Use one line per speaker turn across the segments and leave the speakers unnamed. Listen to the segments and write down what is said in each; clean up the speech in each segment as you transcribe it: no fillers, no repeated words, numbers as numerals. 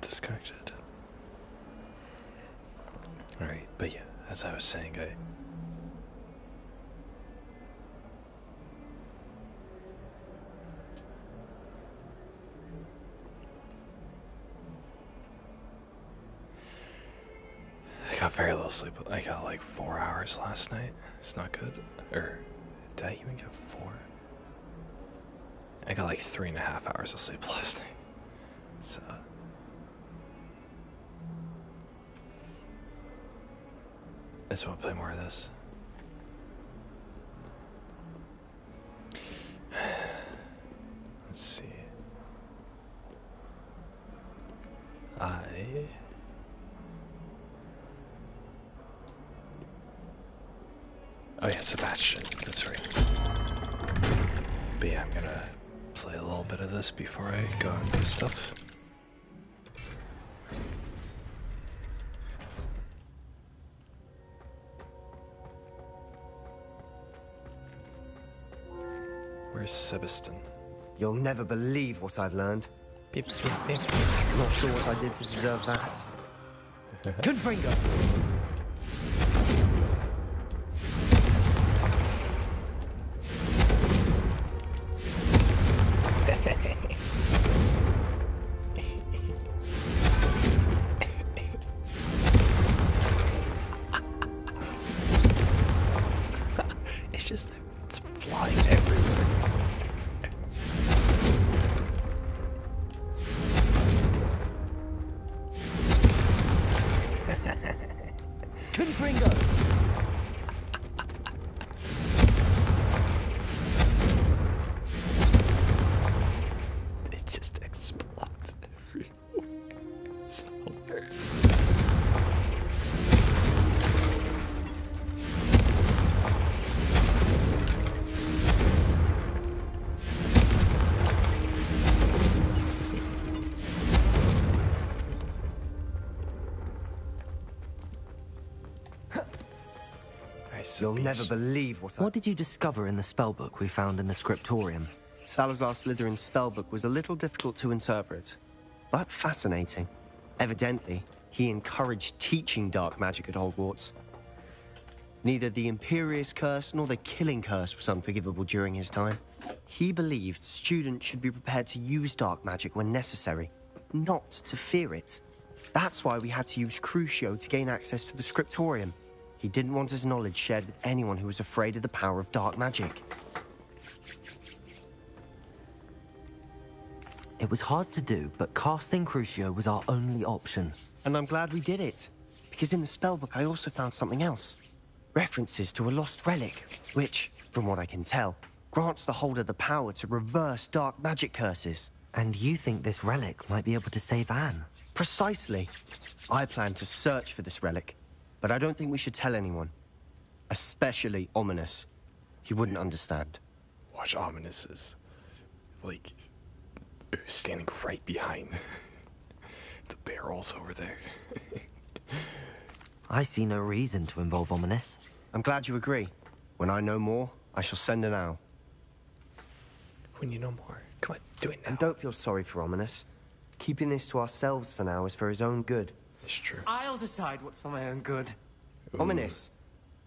disconnected. Alright, but yeah, as I was saying, I got very little sleep. I got like 4 hours last night. It's not good. Or, did I even get 4? I got like 3.5 hours of sleep last night. So, I just want to play more of this. Let's see. Oh yeah, Sebastian, that's right. But yeah, I'm gonna play a little bit of this before I go and do stuff. Where's Sebastian?
You'll never believe what I've learned.
Pip, pip, pip.
Not sure what I did to deserve that. Confringo!
It's just, it's flying everywhere.
Confringo!
It just explodes everywhere. It's hilarious.
You'll never believe what
What did you discover in the spellbook we found in the scriptorium?
Salazar Slytherin's spellbook was a little difficult to interpret, but fascinating. Evidently, he encouraged teaching dark magic at Hogwarts. Neither the Imperious Curse nor the Killing Curse was unforgivable during his time. He believed students should be prepared to use dark magic when necessary, not to fear it. That's why we had to use Crucio to gain access to the scriptorium. He didn't want his knowledge shared with anyone who was afraid of the power of dark magic.
It was hard to do, but casting Crucio was our only option.
And I'm glad we did it, because in the spellbook I also found something else. References to a lost relic, which, from what I can tell, grants the holder the power to reverse dark magic curses.
And you think this relic might be able to save Anne?
Precisely. I plan to search for this relic, but I don't think we should tell anyone. Especially Ominous. He wouldn't understand.
Watch Ominous is, like, standing right behind the barrels over there.
I see no reason to involve Ominous.
I'm glad you agree. When I know more, I shall send an owl.
When you know more, come on, do it now.
And don't feel sorry for Ominous. Keeping this to ourselves for now is for his own good.
It's true.
I'll decide what's for my own good.
Ooh.
Ominous,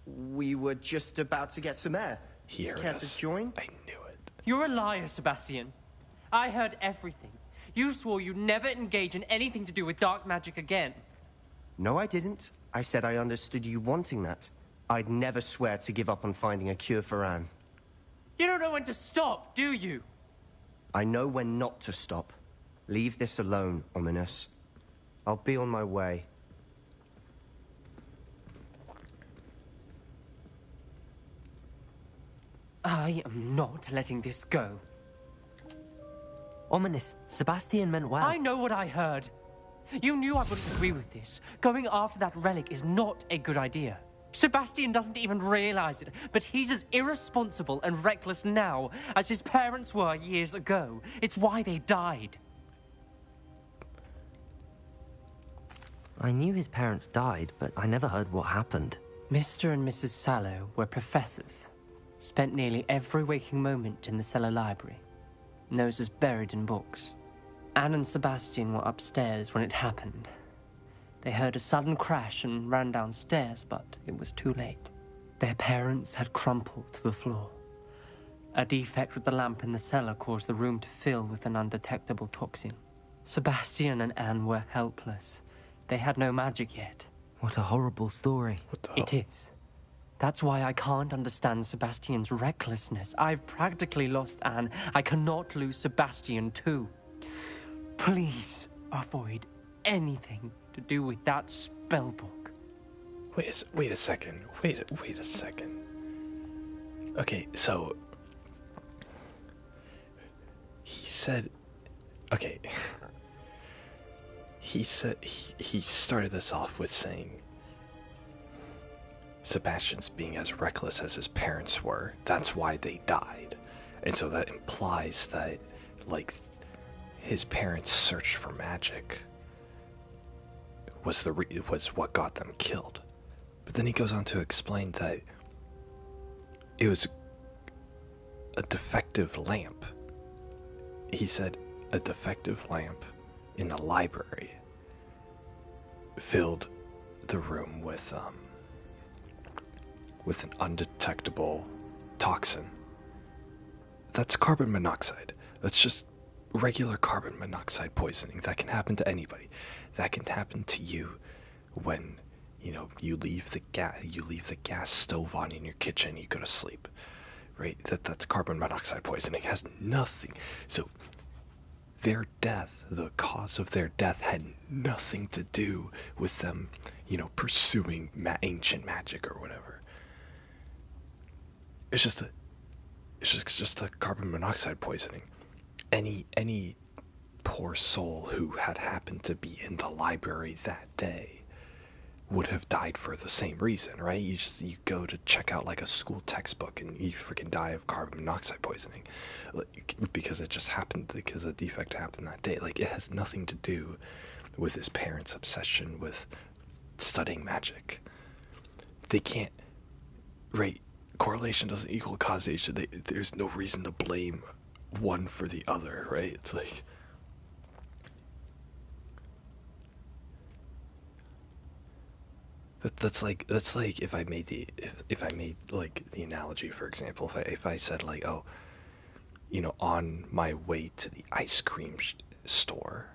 we were just about to get some air.
He heard
Care
us.
to join?
I knew it.
You're a liar, Sebastian. I heard everything. You swore you'd never engage in anything to do with dark magic again.
No, I didn't. I said I understood you wanting that. I'd never swear to give up on finding a cure for Anne.
You don't know when to stop, do you?
I know when not to stop. Leave this alone, Ominous. I'll be on my way.
I am not letting this go.
Ominous, Sebastian meant well.
I know what I heard. You knew I wouldn't agree with this. Going after that relic is not a good idea. Sebastian doesn't even realize it, but he's as irresponsible and reckless now as his parents were years ago. It's why they died.
I knew his parents died, but I never heard what happened.
Mr. and Mrs. Sallow were professors. Spent nearly every waking moment in the cellar library. Noses buried in books. Anne and Sebastian were upstairs when it happened. They heard a sudden crash and ran downstairs, but it was too late. Their parents had crumpled to the floor. A defect with the lamp in the cellar caused the room to fill with an undetectable toxin. Sebastian and Anne were helpless. They had no magic yet.
What a horrible story.
What the hell?
It is. That's why I can't understand Sebastian's recklessness. I've practically lost Anne. I cannot lose Sebastian too. Please avoid anything to do with that spellbook.
Wait a second. Wait a second. Okay, so he said, okay. He said he started this off with saying Sebastian's being as reckless as his parents were. That's why they died. And so that implies that, like, his parents' search for magic was what got them killed. But then he goes on to explain that it was a defective lamp. He said a defective lamp in the library filled the room with an undetectable toxin. That's carbon monoxide. That's just regular carbon monoxide poisoning. That can happen to anybody. That can happen to you when, you leave the gas stove on in your kitchen, you go to sleep. Right? That's carbon monoxide poisoning. It has nothing. So their death, the cause of their death, had nothing to do with them, pursuing ancient magic or whatever. It's just a carbon monoxide poisoning. Any poor soul who had happened to be in the library that day would have died for the same reason, right? You go to check out like a school textbook and you freaking die of carbon monoxide poisoning, because it just happened, because a defect happened that day. Like, it has nothing to do with his parents' obsession with studying magic. They can't, right? Correlation doesn't equal causation. There's no reason to blame one for the other, right? It's like, that's like if I made like the analogy, for example, if I said like, oh, on my way to the ice cream store,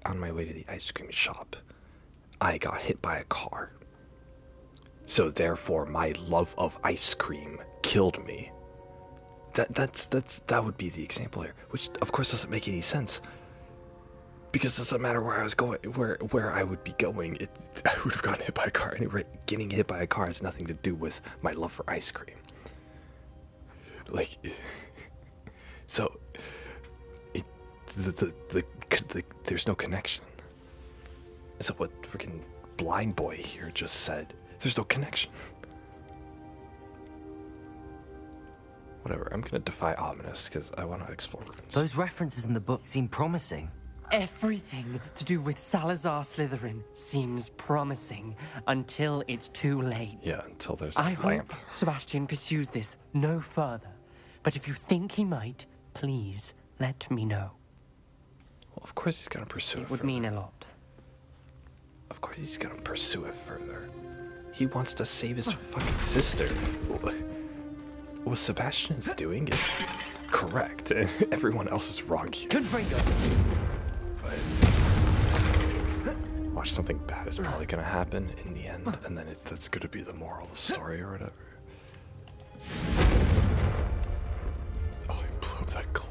on my way to the ice cream shop, I got hit by a car. So therefore, my love of ice cream killed me. That would be the example here, which of course doesn't make any sense, because it doesn't matter where I was going, where I would be going. I would have gotten hit by a car anyway. Getting hit by a car has nothing to do with my love for ice cream. Like, so there's no connection. Is what freaking blind boy here just said. There's no connection. Whatever, I'm gonna defy ominous because I want to explore runes.
Those references in the book seem promising.
Everything to do with Salazar Slytherin seems promising until it's too late.
Yeah, until there's a
I
lamp.
hope Sebastian pursues this no further. But if you think he might, please let me know.
Well, of course he's gonna pursue it.
It would
further.
mean a lot.
Of course he's gonna pursue it further. He wants to save his fucking sister. What Sebastian is doing is correct. Everyone else is wrong here. But watch, something bad is probably gonna happen in the end, and then that's gonna be the moral of the story or whatever. Oh, I blew up that globe.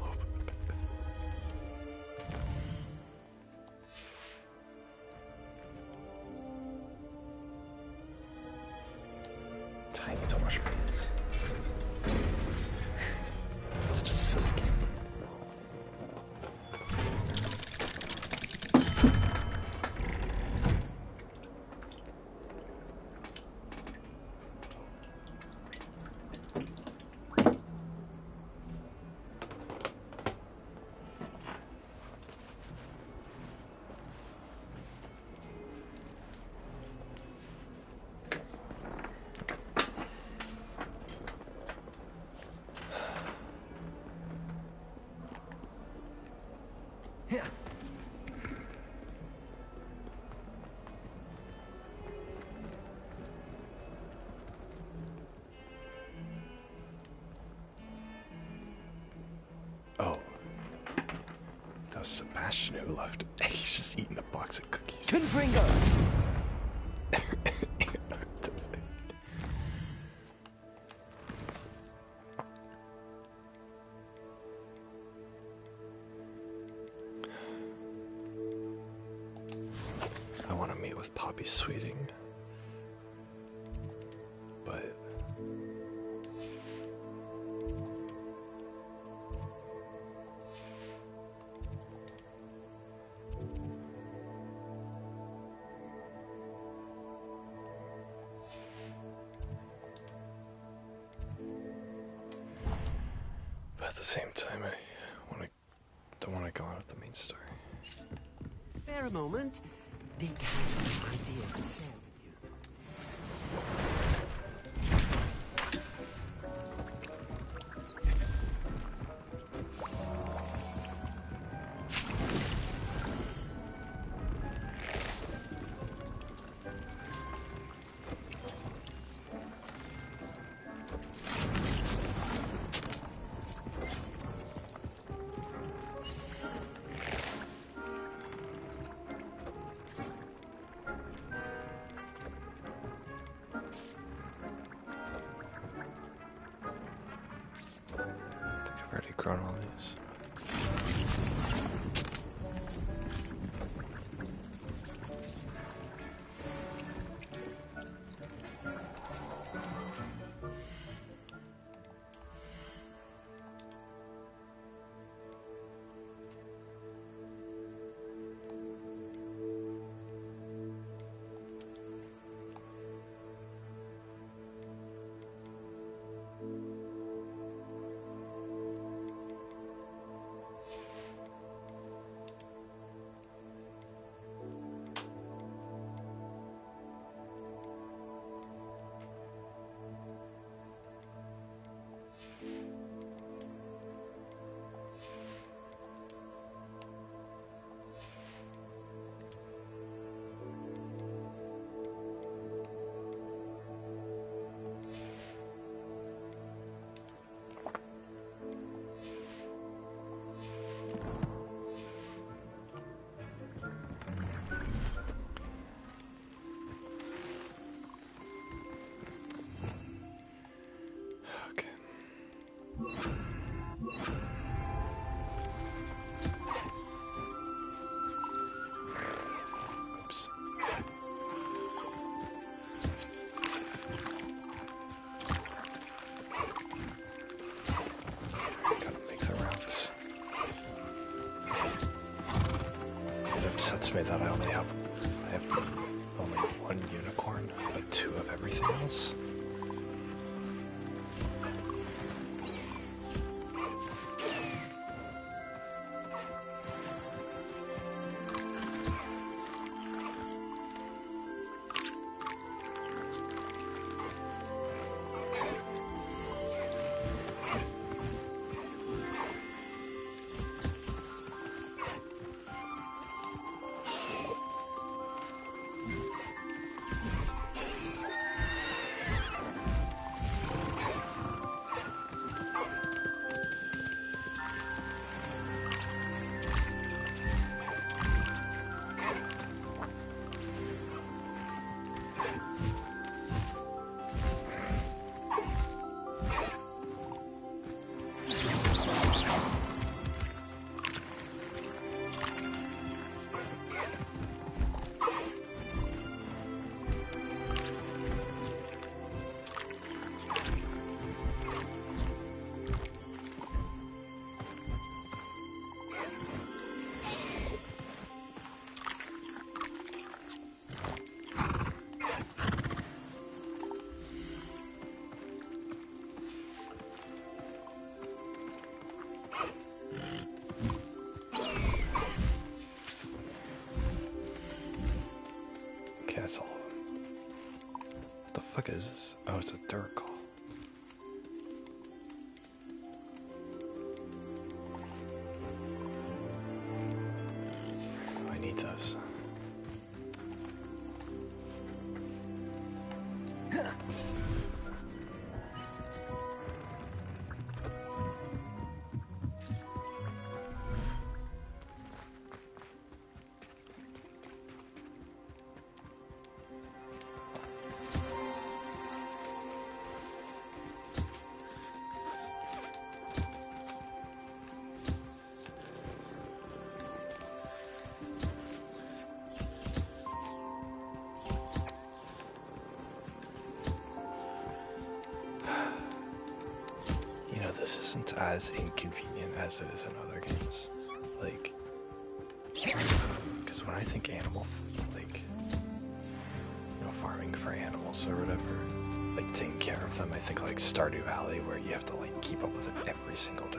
Tiny little mushrooms. It's just silly game. Sebastian who left. He's just eating a box of cookies.
Confringo!
I want to meet with Poppy Sweeting, but at the same time, don't want to go out of the main story.
Spare a moment. Dick has an idea to share with you.
I've already grown all these. Okay. Oops. Gotta make the rounds. It upsets me that I have only one unicorn, but two of everything else. Okay, that's all of them. What the fuck is this? Oh, it's a Duracall. I need those. isn't as inconvenient as it is in other games. Like, because when I think animal, like, farming for animals or whatever, like taking care of them, I think like Stardew Valley, where you have to like keep up with it every single day.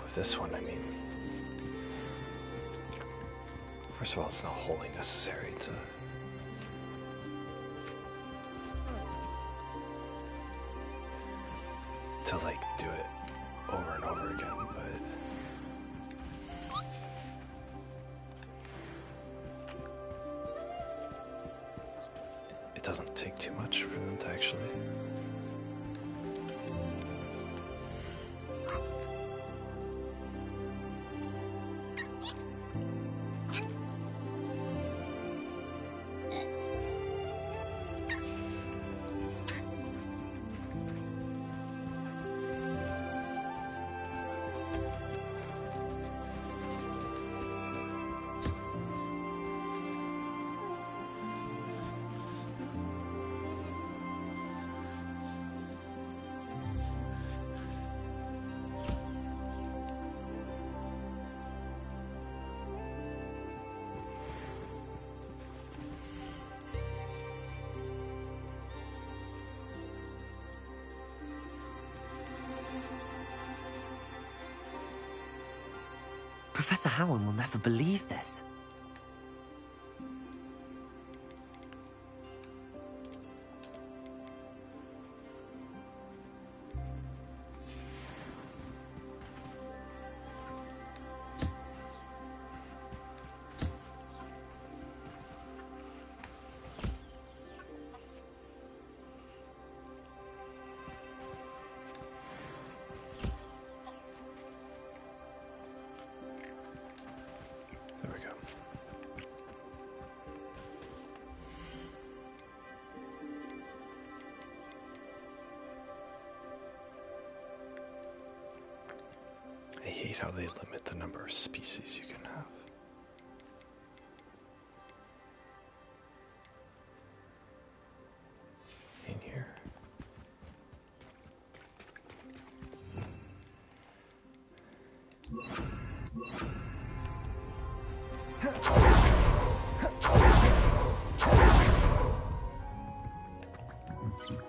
With this one, I mean, first of all, it's not wholly necessary to like do it over and over again, but it doesn't take too much for them to actually.
Professor Howard will never believe this.
There we go. I hate how they limit the number of species you can have. In here.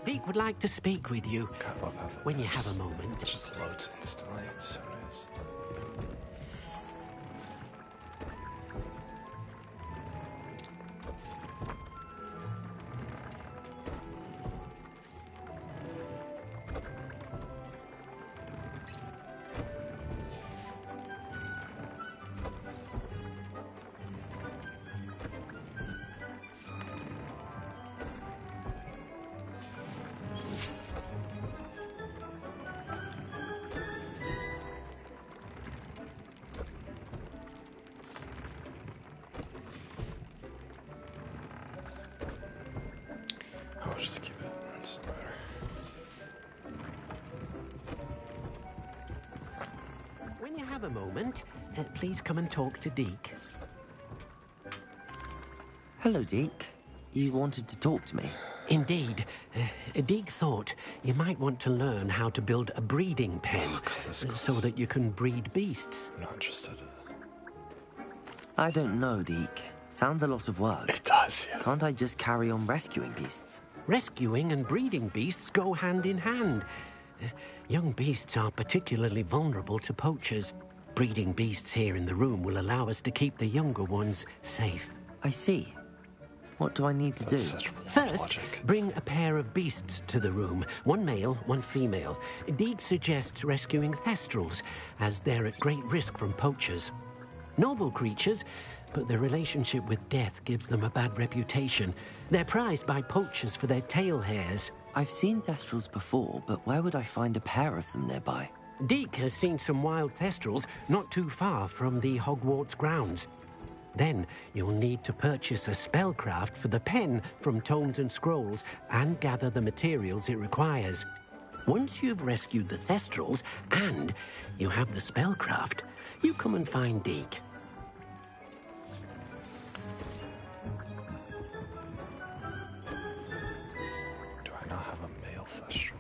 Deke would like to speak with you
God, I love how that
when you have a moment.
It just loads instantly. It's so nice. I'll just keep it. It doesn't matter.
When you have a moment, please come and talk to Deke.
Hello, Deke. You wanted to talk to me?
Indeed. Deke thought you might want to learn how to build a breeding pen so that you can breed beasts.
I'm not interested.
I don't know, Deke. Sounds a lot of work.
It does, yeah.
Can't I just carry on rescuing beasts?
Rescuing and breeding beasts go hand in hand. Young beasts are particularly vulnerable to poachers. Breeding beasts here in the room will allow us to keep the younger ones safe.
I see. What do I need to do?
That's such flawed
First,
logic.
bring a pair of beasts to the room. One male, one female. Deke suggests rescuing thestrals, as they're at great risk from poachers. Noble creatures, but their relationship with death gives them a bad reputation. They're prized by poachers for their tail hairs.
I've seen Thestrals before, but where would I find a pair of them nearby?
Deke has seen some wild Thestrals not too far from the Hogwarts grounds. Then you'll need to purchase a spellcraft for the pen from Tomes and Scrolls and gather the materials it requires. Once you've rescued the Thestrals and you have the spellcraft, you come and find Deke.
Do I not have a male thestral?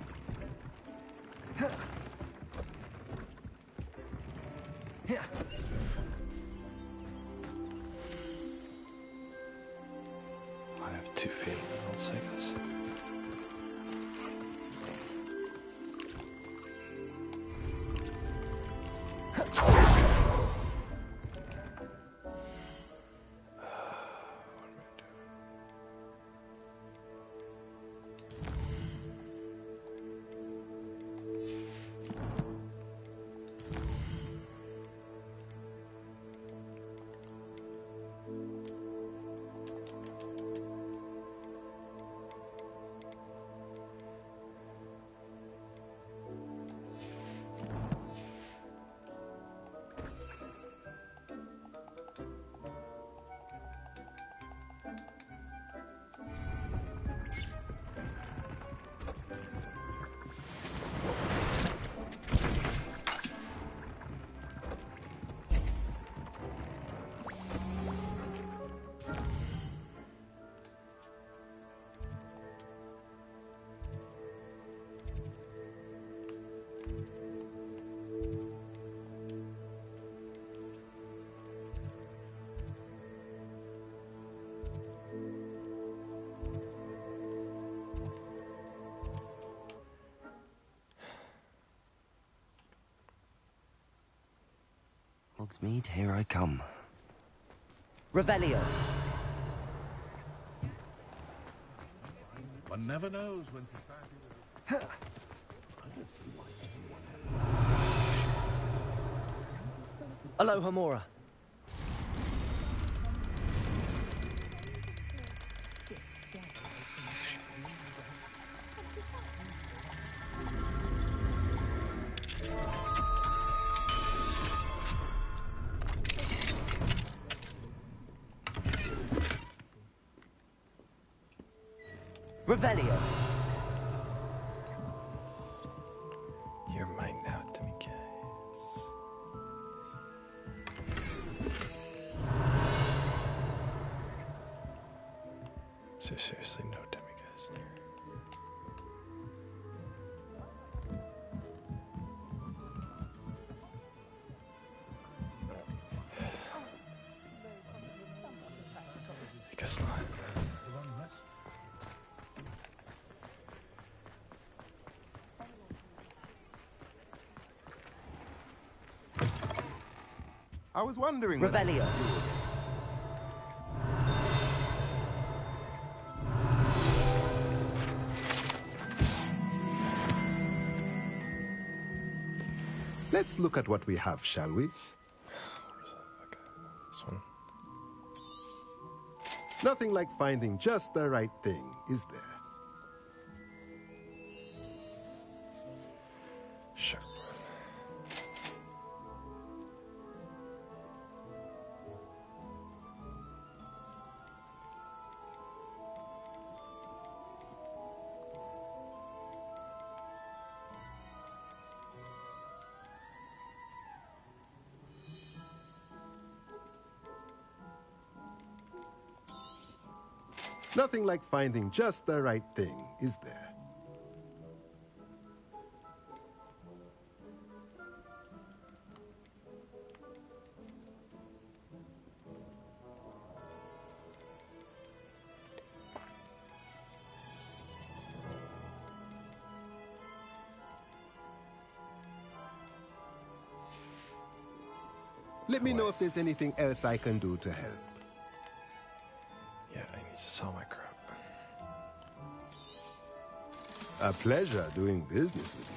I have two females, I guess.
Hogsmeade, here I come.
Revelio.
One never knows when society...
Aloha Mora. Revelio.
You're mine now, Timmy. So seriously, no demigods in here. I guess not.
I was wondering.
Revelio.
Let's look at what we have, shall we?
What is that? Okay, this one.
Nothing like finding just the right thing, is there?
Sure.
Nothing like finding just the right thing, is there? Let me know if there's anything else I can do to help.
Yeah, I need to sell my crap.
A pleasure doing business with you.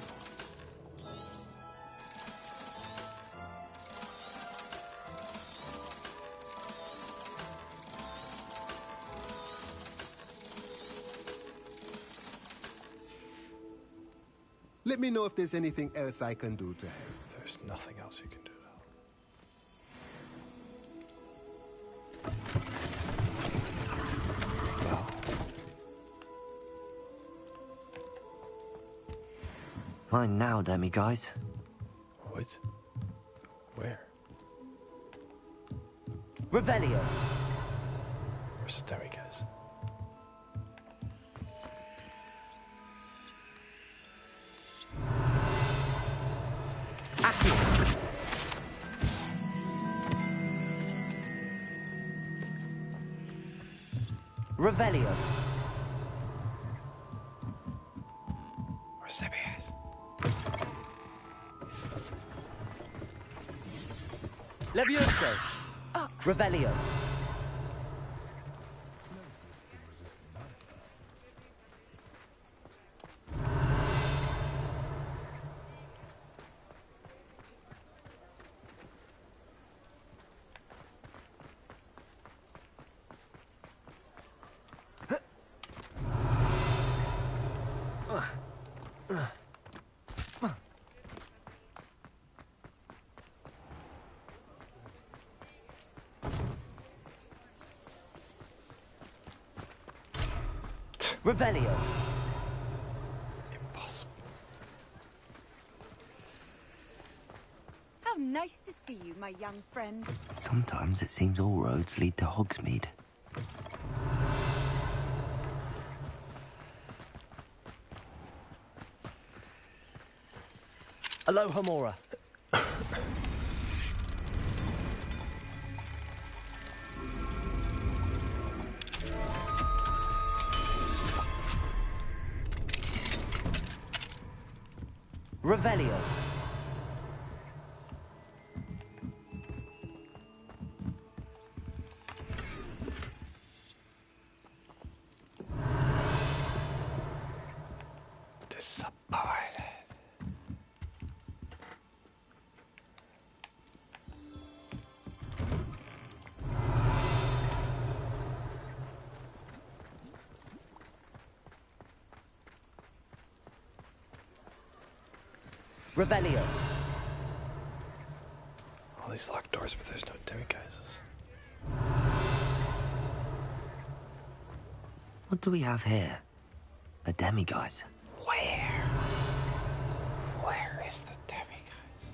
Let me know if there's anything else I can do to help.
There's nothing else you can do. Well,
Mine now, demi-guys.
what? Where?
Revelio.
Where's the demi guys?
Accio. Revelio.
Where's the demi guys?
Levioso. Revelio. Revelio.
Impossible.
How nice to see you, my young friend.
Sometimes it seems all roads lead to Hogsmeade. Aloha Mora. Revelio.
Disappointed.
Revelio.
All these locked doors, but there's no demiguises.
What do we have here? A demiguise.
Where? Where is the demiguise?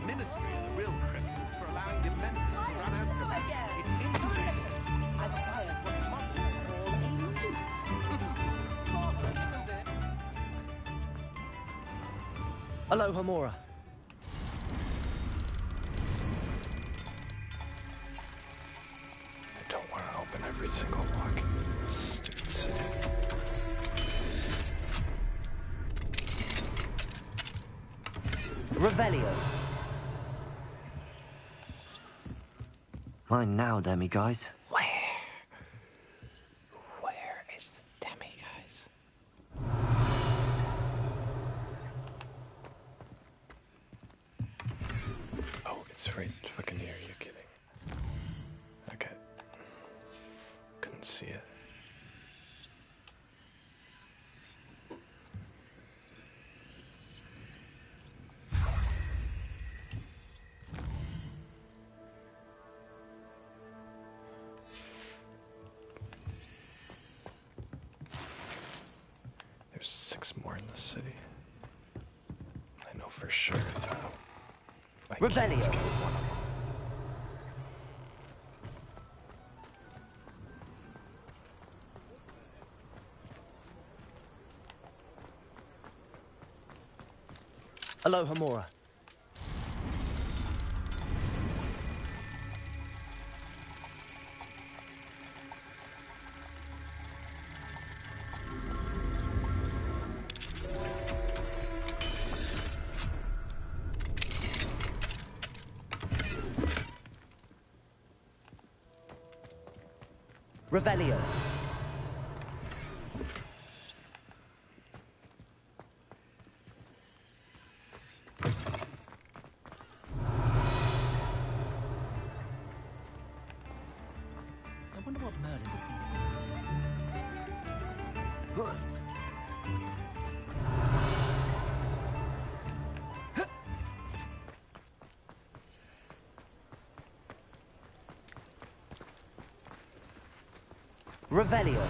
Ministry is a real criminal for allowing dimensions to run out of
Again.
It's insane.
I've acquired what monsters call a loot.
Isn't it?
Aloha Mora.
I don't want to open every single lock in this stupid city.
Revelio. Mine now, demiguise.
Where? Where is the demiguise? Oh, it's right fucking here, you kidding? Okay. Couldn't see it. There's 6 more in the city. I know for sure that I can't
Revelio.
get one of them.
Aloha Mora. Revelio.
Revelio.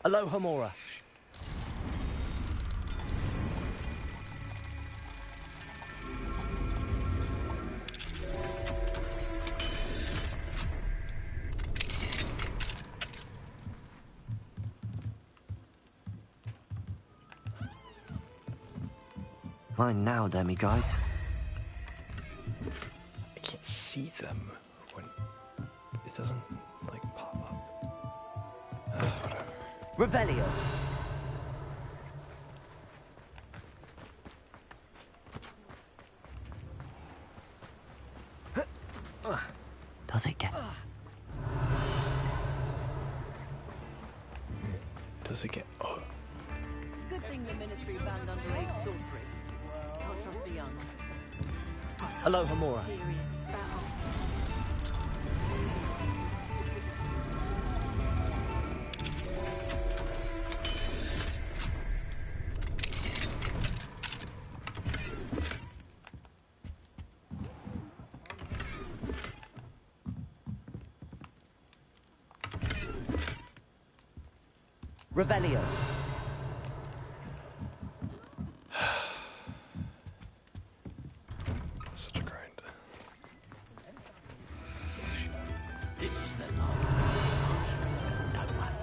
Aloha Mora.
Mine now, demi-guys.
I can't see them when it doesn't, like, pop up. Whatever.
Revelio.
Does it get...
Does it get...
Good thing the Ministry banned underage sorcery. Can't trust the young.
Aloha Mora.
Serious spell.
Revelio.
Such a grind.
This is the law. No one.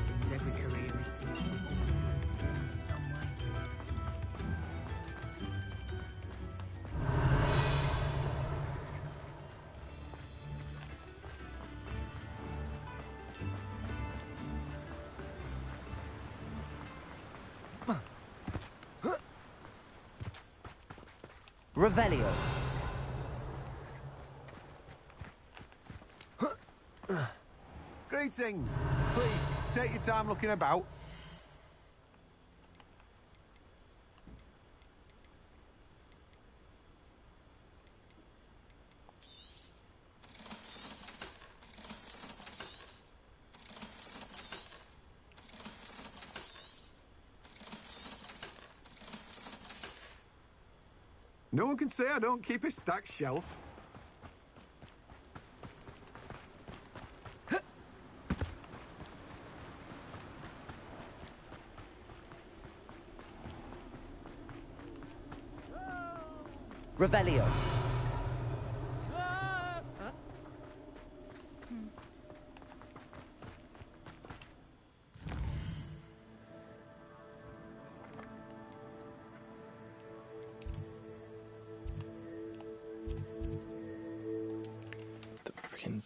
Seems every career is some way.
Revelio.
Greetings. Please, take your time looking about. No one can say I don't keep a stacked shelf.
Revelio.
The freaking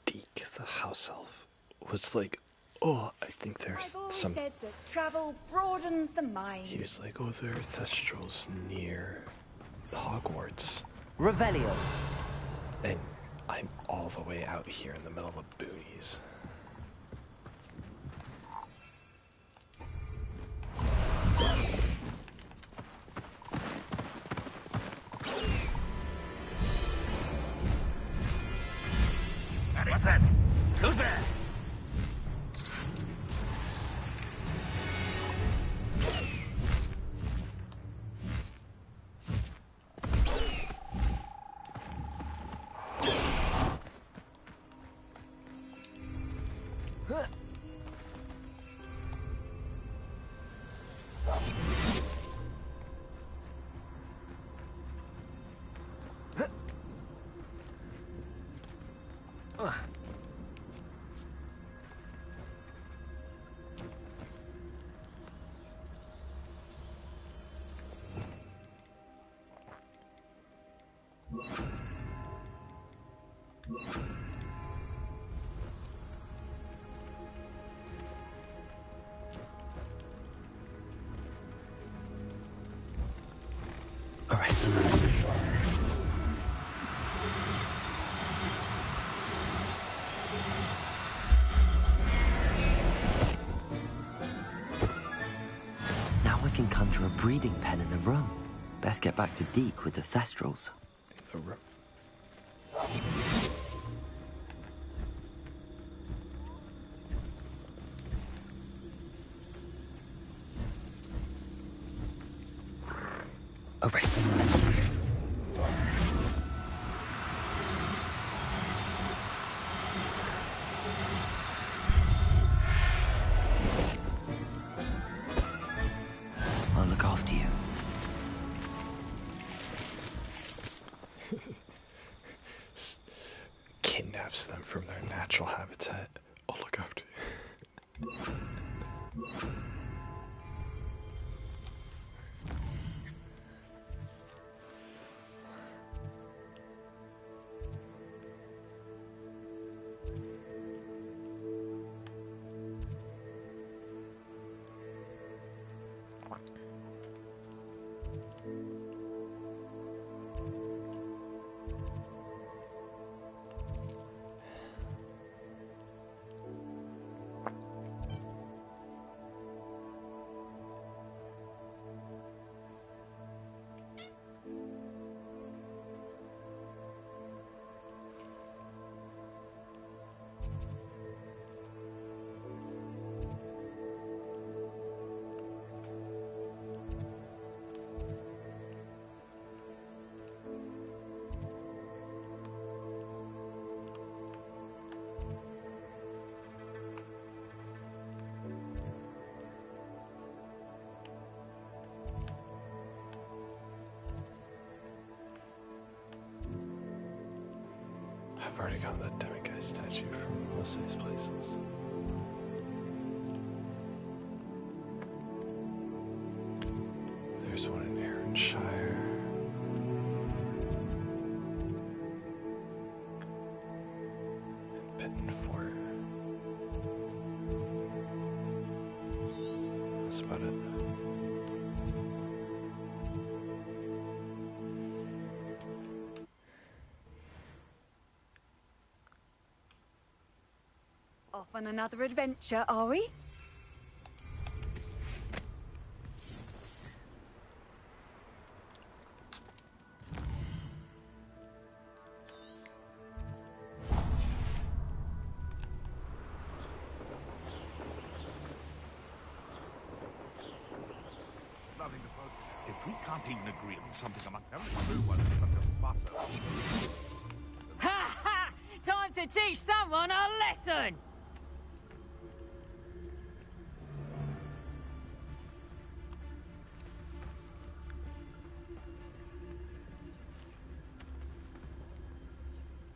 Deke, the house elf, was like, oh, I think there's
I've always
some...
said that travel broadens the mind.
He was like, oh, there are thestrals near Hogwarts.
Revelio.
And I'm all the way out here in the middle of the boonies.
What's that? Who's there?
Arrest them. Now I can conjure a breeding pen in the room. Best get back to Deke with the thestrals.
The room.
Arrest them. I'll look after you.
Kidnaps them from their natural habitat. I'll look after you. I've already got the demiguise statue from most of these places. There's one in Aaronshire. And Pittenfort. That's about it.
Off on another adventure, are we?
Nothing to post. If we can't even agree on something among everyone, but butter.
Ha ha! Time to teach someone a lesson!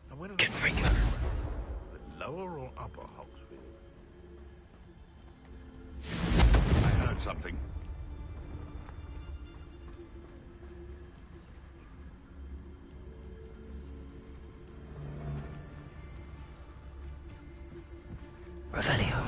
And when
Get free, go.
the lower or upper Hogsfield? I heard something.
Revelio.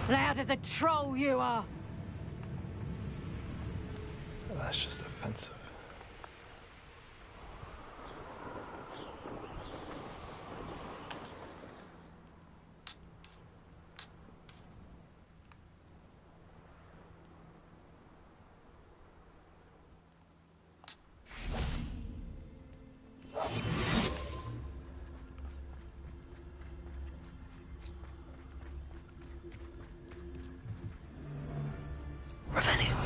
Loud as a troll you are!
That's just offensive.
Revelio.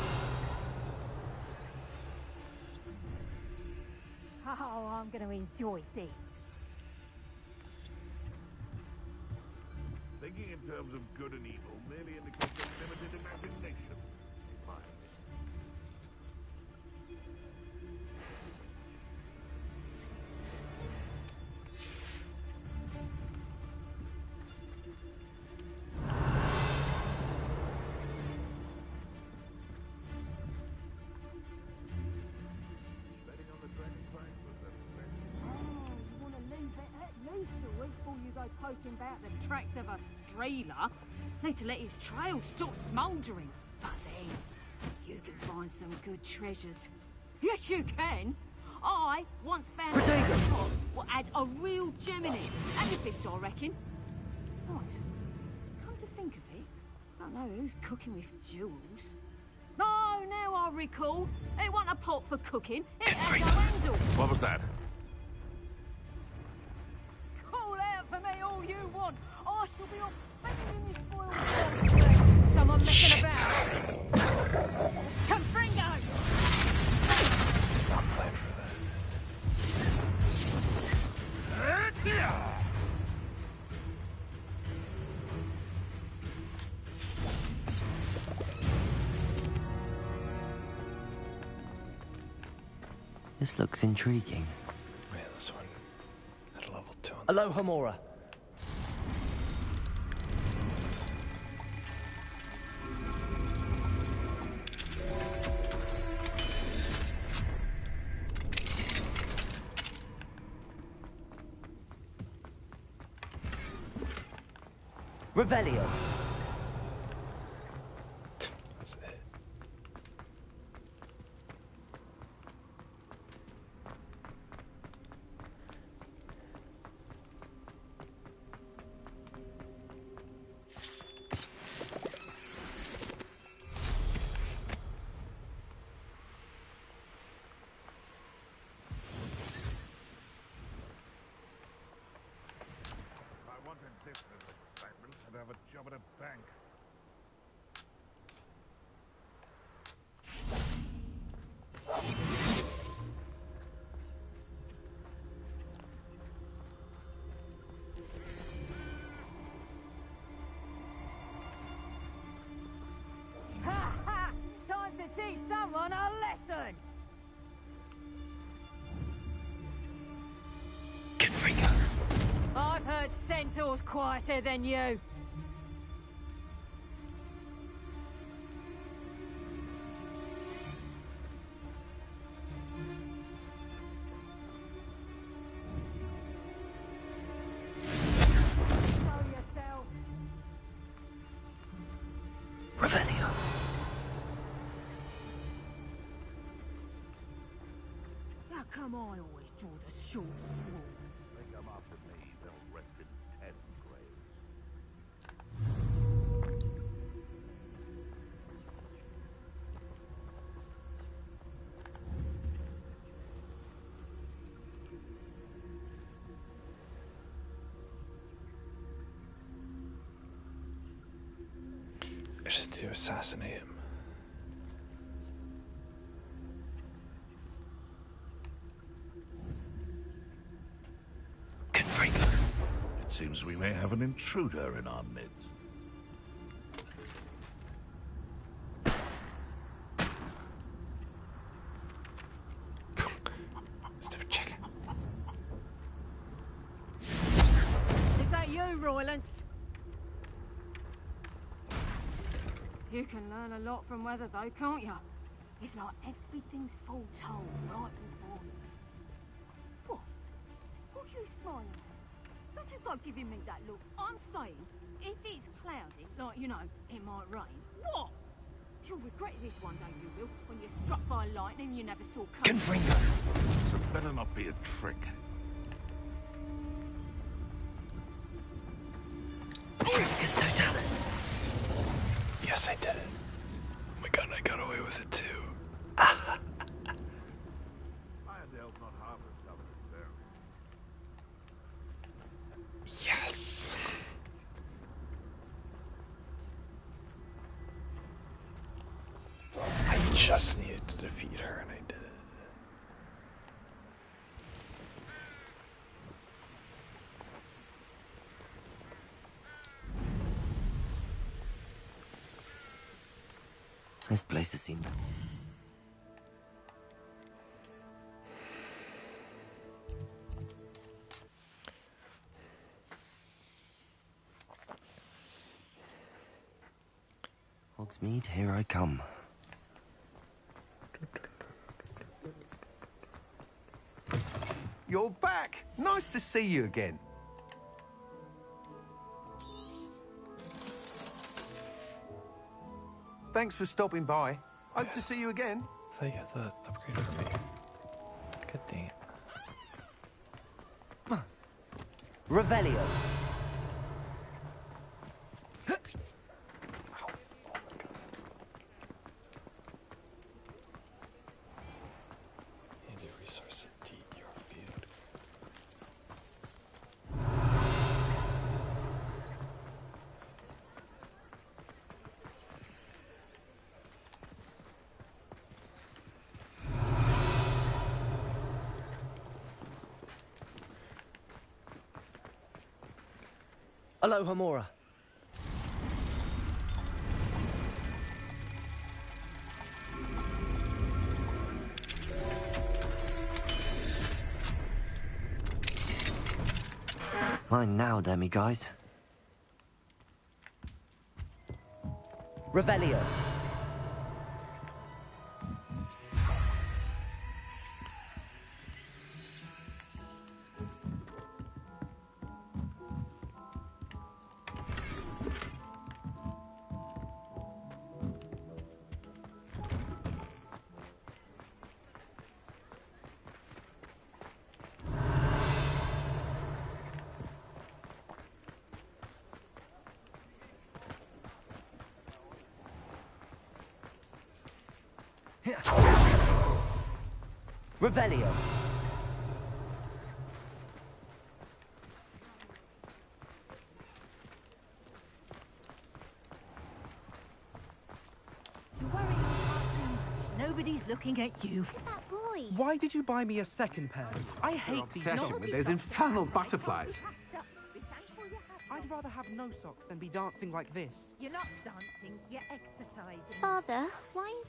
Oh, I'm going to enjoy this.
Thinking in terms of good and evil merely indicates a limited imagination. Fine.
you go poking about the tracks of a drailer, need to let his trail stop smouldering. But then, you can find some good treasures. Yes, you can. I once found a pot what had a real gem in it. Amethyst, I reckon. What? Come to think of it, I don't know who's cooking with jewels. No, now I recall. It wasn't a pot for cooking. It had a handle.
What was that?
Call out for me all you want. I shall be off banging this boiled someone messing about. Confringo!
Not playing for that.
This looks intriguing.
Yeah, this one had a level 2 on
Aloha Mora. Revelio.
That's it.
I wanted this little excitement. I'd have a job at a bank.
Ha ha! Time to teach someone a lesson! I've heard centaurs quieter than you. Show yourself.
Revelio.
How come I always draw the short straw?
They come after me, they'll rest in 10 graves.
Just to assassinate him.
It seems we may have an intruder in our midst.
Let's do a check.
Is that you, Roylance? You can learn a lot from weather, though, can't you? It's like everything's foretold right before you. What? What are you smiling at? Don't you go giving me that look. I'm saying, if it's cloudy, like, you know, it might rain, what? You'll regret this one day, you will, when you're struck by lightning you never saw coming.
So it better not be a trick.
Tricus totalis.
Yes, I did it. Oh my god, I got away with it too.
Iredale's not half as stubborn as
Yes. I just needed to defeat her and I did it.
This place has seen. Hogsmeade, here I come.
You're back! Nice to see you again. Thanks for stopping by. Hope to see you again.
I thought you had the upgrade for me. God dang it.
Revelio.
Any resource indeed, your field.
Aloha Mora.
Mine now, Demi guys.
Revelio. Revelio.
Nobody's looking at you.
That boy.
Why did you buy me a second pair? I hate these
Obsession
socks.
with those infernal butterflies.
I'd rather have no socks than be dancing like this.
You're not dancing, you're exercising.
Father, why is...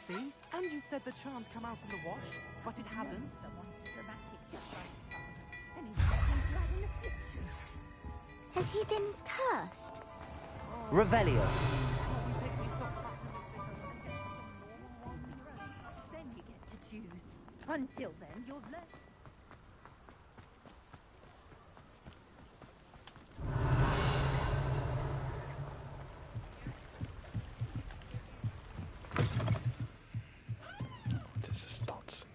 See? And you said the charms come out in the wash, but it hasn't.
Someone's dramatic just like father. Then he's making blood in the kitchen.
Has he been cursed?
Revelio.
Then you get to choose. Until then, you're left.
This is nonsense.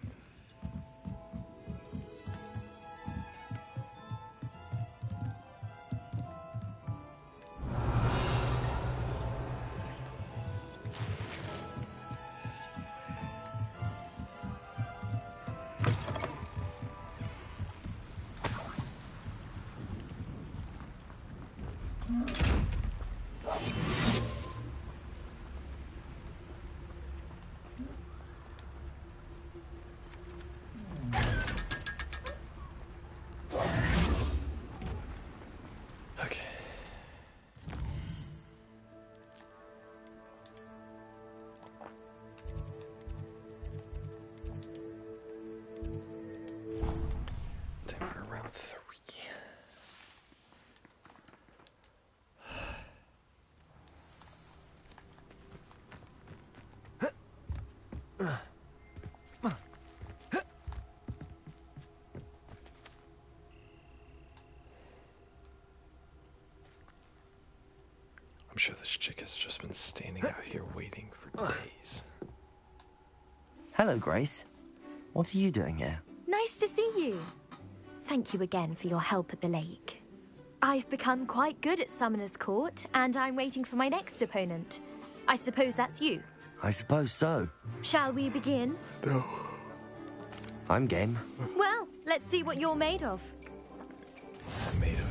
Okay. Time for round 3. I'm sure this chick has just been standing out here waiting for days.
Hello, Grace. What are you doing here?
Nice to see you. Thank you again for your help at the lake. I've become quite good at Summoner's Court, and I'm waiting for my next opponent. I suppose that's you.
I suppose so.
Shall we begin?
No.
I'm game.
Well, let's see what you're made of.
I'm made of...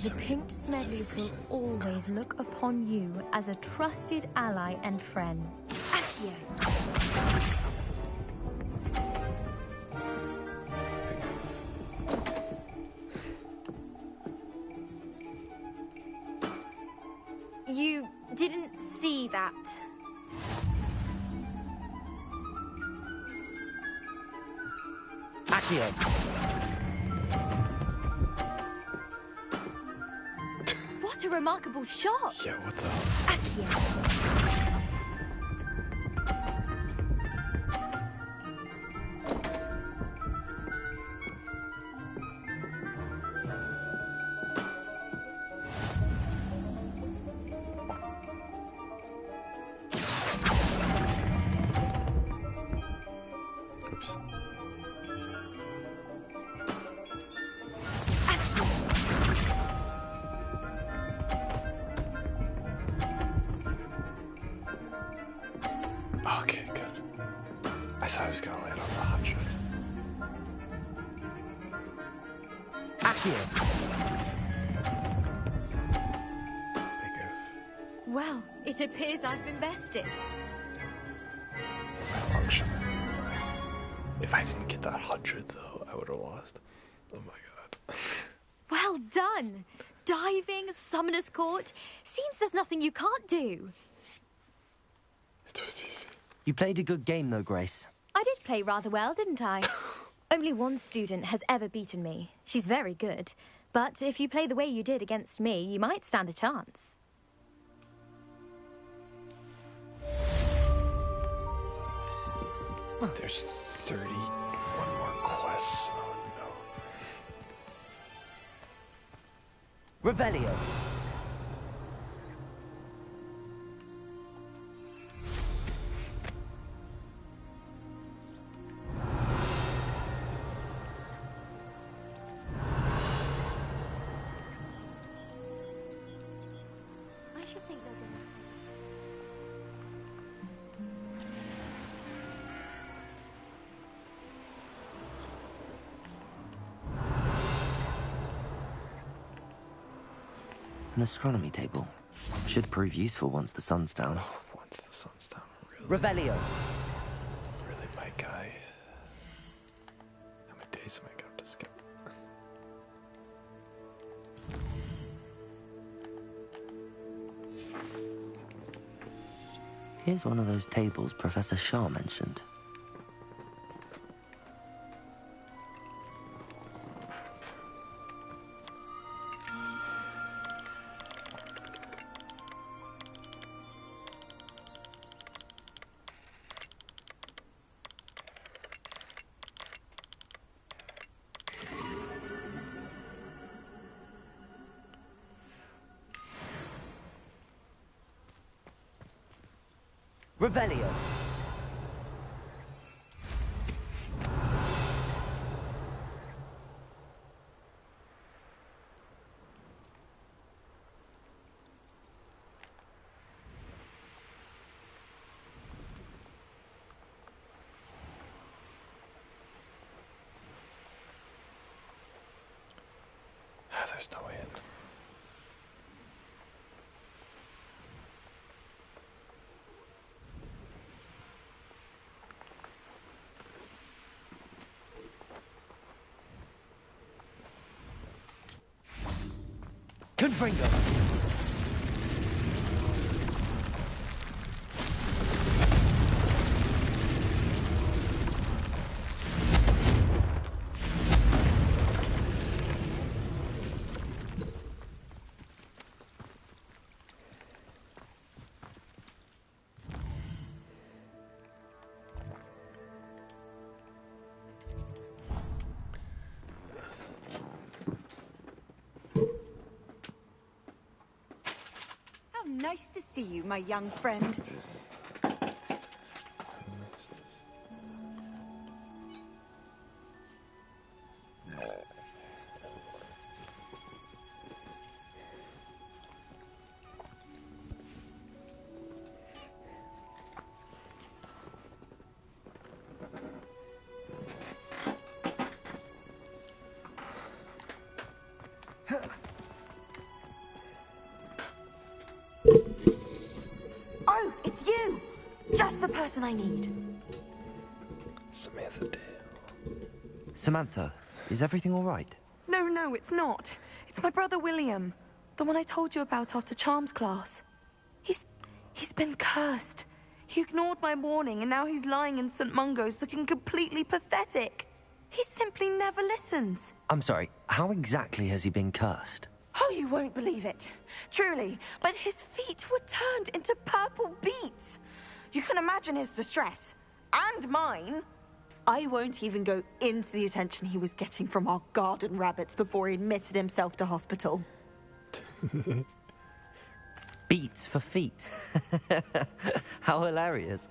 The Pinked Smedleys will always look upon you as a trusted ally and friend. Accio. You didn't see that.
Accio.
What a remarkable shot!
Yeah, what the...
Accio.
Oops. Okay, good. I thought I was gonna land on the 100.
Well, it appears I've been bested.
Malfunction. If I didn't get that 100, though, I would have lost. Oh my god.
Well done! Diving, Summoner's Court. Seems there's nothing you can't do.
It was easy.
You played a good game, though, Grace.
I did play rather well, didn't I? Only one student has ever beaten me. She's very good. But if you play the way you did against me, you might stand a chance.
There's 31 more quests. Oh no.
Revelio.
I should think they're gonna...
An astronomy table. Should prove useful once the sun's down.
Once the sun's down,
Revelio.
Really, my guy. How many days am I going to skip?
Here's one of those tables Professor Shah mentioned.
Revelio.
There's no way in.
Confringo.
How nice to see you, my young friend.
Oh, it's you! Just the person I need.
Samantha Dale.
Samantha, is everything all right?
No, it's not. It's my brother William. The one I told you about after Charms class. He's been cursed. He ignored my warning and now he's lying in St. Mungo's looking completely pathetic. He simply never listens.
I'm sorry, how exactly has he been cursed?
Oh, you won't believe it. Truly, but his feet were turned into purple beets. You can imagine his distress. And mine. I won't even go into the attention he was getting from our garden rabbits before he admitted himself to hospital.
Beats for feet. How hilarious.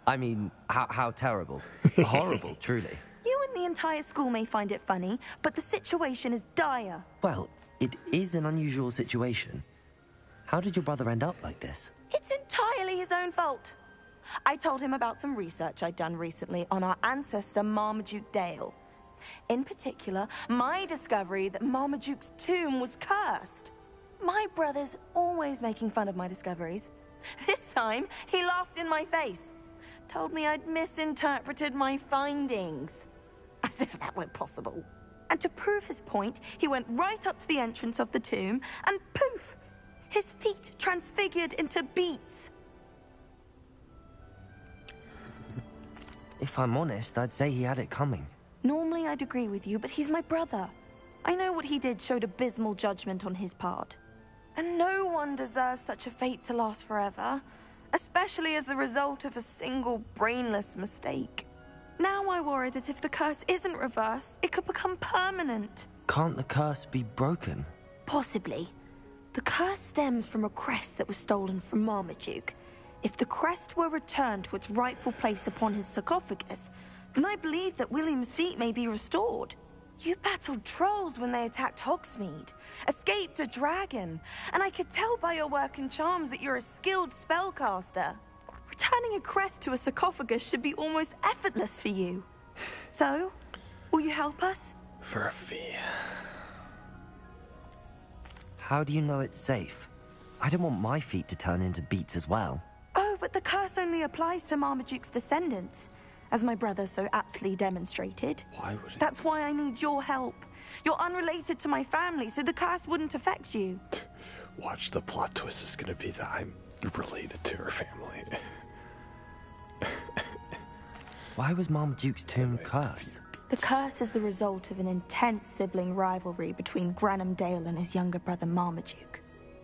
I mean, how terrible. Horrible, truly.
You and the entire school may find it funny, but the situation is dire.
Well, it is an unusual situation. How did your brother end up like this?
It's entirely his own fault. I told him about some research I'd done recently on our ancestor Marmaduke Dale. In particular, my discovery that Marmaduke's tomb was cursed. My brother's always making fun of my discoveries. This time, he laughed in my face. Told me I'd misinterpreted my findings. As if that were possible. And to prove his point, he went right up to the entrance of the tomb, and poof! His feet transfigured into beets.
If I'm honest, I'd say he had it coming.
Normally I'd agree with you, but he's my brother. I know what he did showed abysmal judgment on his part. And no one deserves such a fate to last forever, especially as the result of a single brainless mistake. Now I worry that if the curse isn't reversed, it could become permanent.
Can't the curse be broken?
Possibly. The curse stems from a crest that was stolen from Marmaduke. If the crest were returned to its rightful place upon his sarcophagus, then I believe that William's feet may be restored. You battled trolls when they attacked Hogsmeade, escaped a dragon, and I could tell by your work and charms that you're a skilled spellcaster. Returning a crest to a sarcophagus should be almost effortless for you. So, will you help us?
For a fee.
How do you know it's safe? I don't want my feet to turn into beets as well.
Oh, but the curse only applies to Marmaduke's descendants, as my brother so aptly demonstrated.
Why would it?
That's why I need your help. You're unrelated to my family, so the curse wouldn't affect you.
Watch, the plot twist is gonna be that I'm related to her family.
Why was Marmaduke's tomb cursed?
The curse is the result of an intense sibling rivalry between Granham Dale and his younger brother Marmaduke.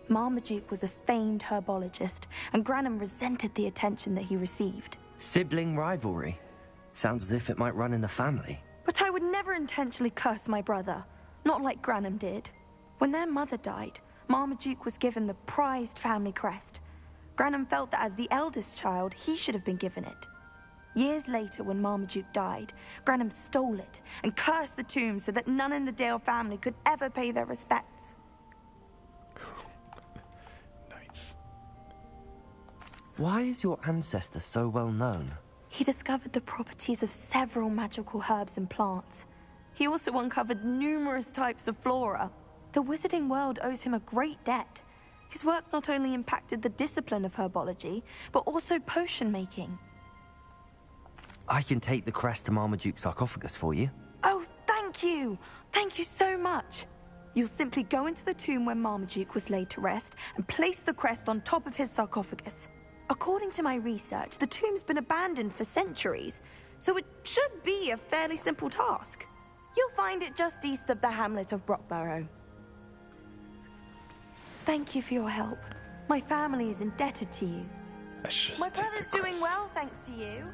Marmaduke was a famed herbologist, and Granham resented the attention that he received.
Sibling rivalry? Sounds as if it might run in the family.
But I would never intentionally curse my brother, not like Granham did. When their mother died, Marmaduke was given the prized family crest. Granham felt that as the eldest child, he should have been given it. Years later, when Marmaduke died, Granham stole it and cursed the tomb so that none in the Dale family could ever pay their respects.
Nice.
Why is your ancestor so well known?
He discovered the properties of several magical herbs and plants. He also uncovered numerous types of flora. The wizarding world owes him a great debt. His work not only impacted the discipline of herbology, but also potion making.
I can take the crest to Marmaduke's sarcophagus for you.
Oh, thank you! Thank you so much! You'll simply go into the tomb where Marmaduke was laid to rest and place the crest on top of his sarcophagus. According to my research, the tomb's been abandoned for centuries, so it should be a fairly simple task. You'll find it just east of the hamlet of Brockborough. Thank you for your help. My family is indebted to you. My brother's doing well, thanks to you.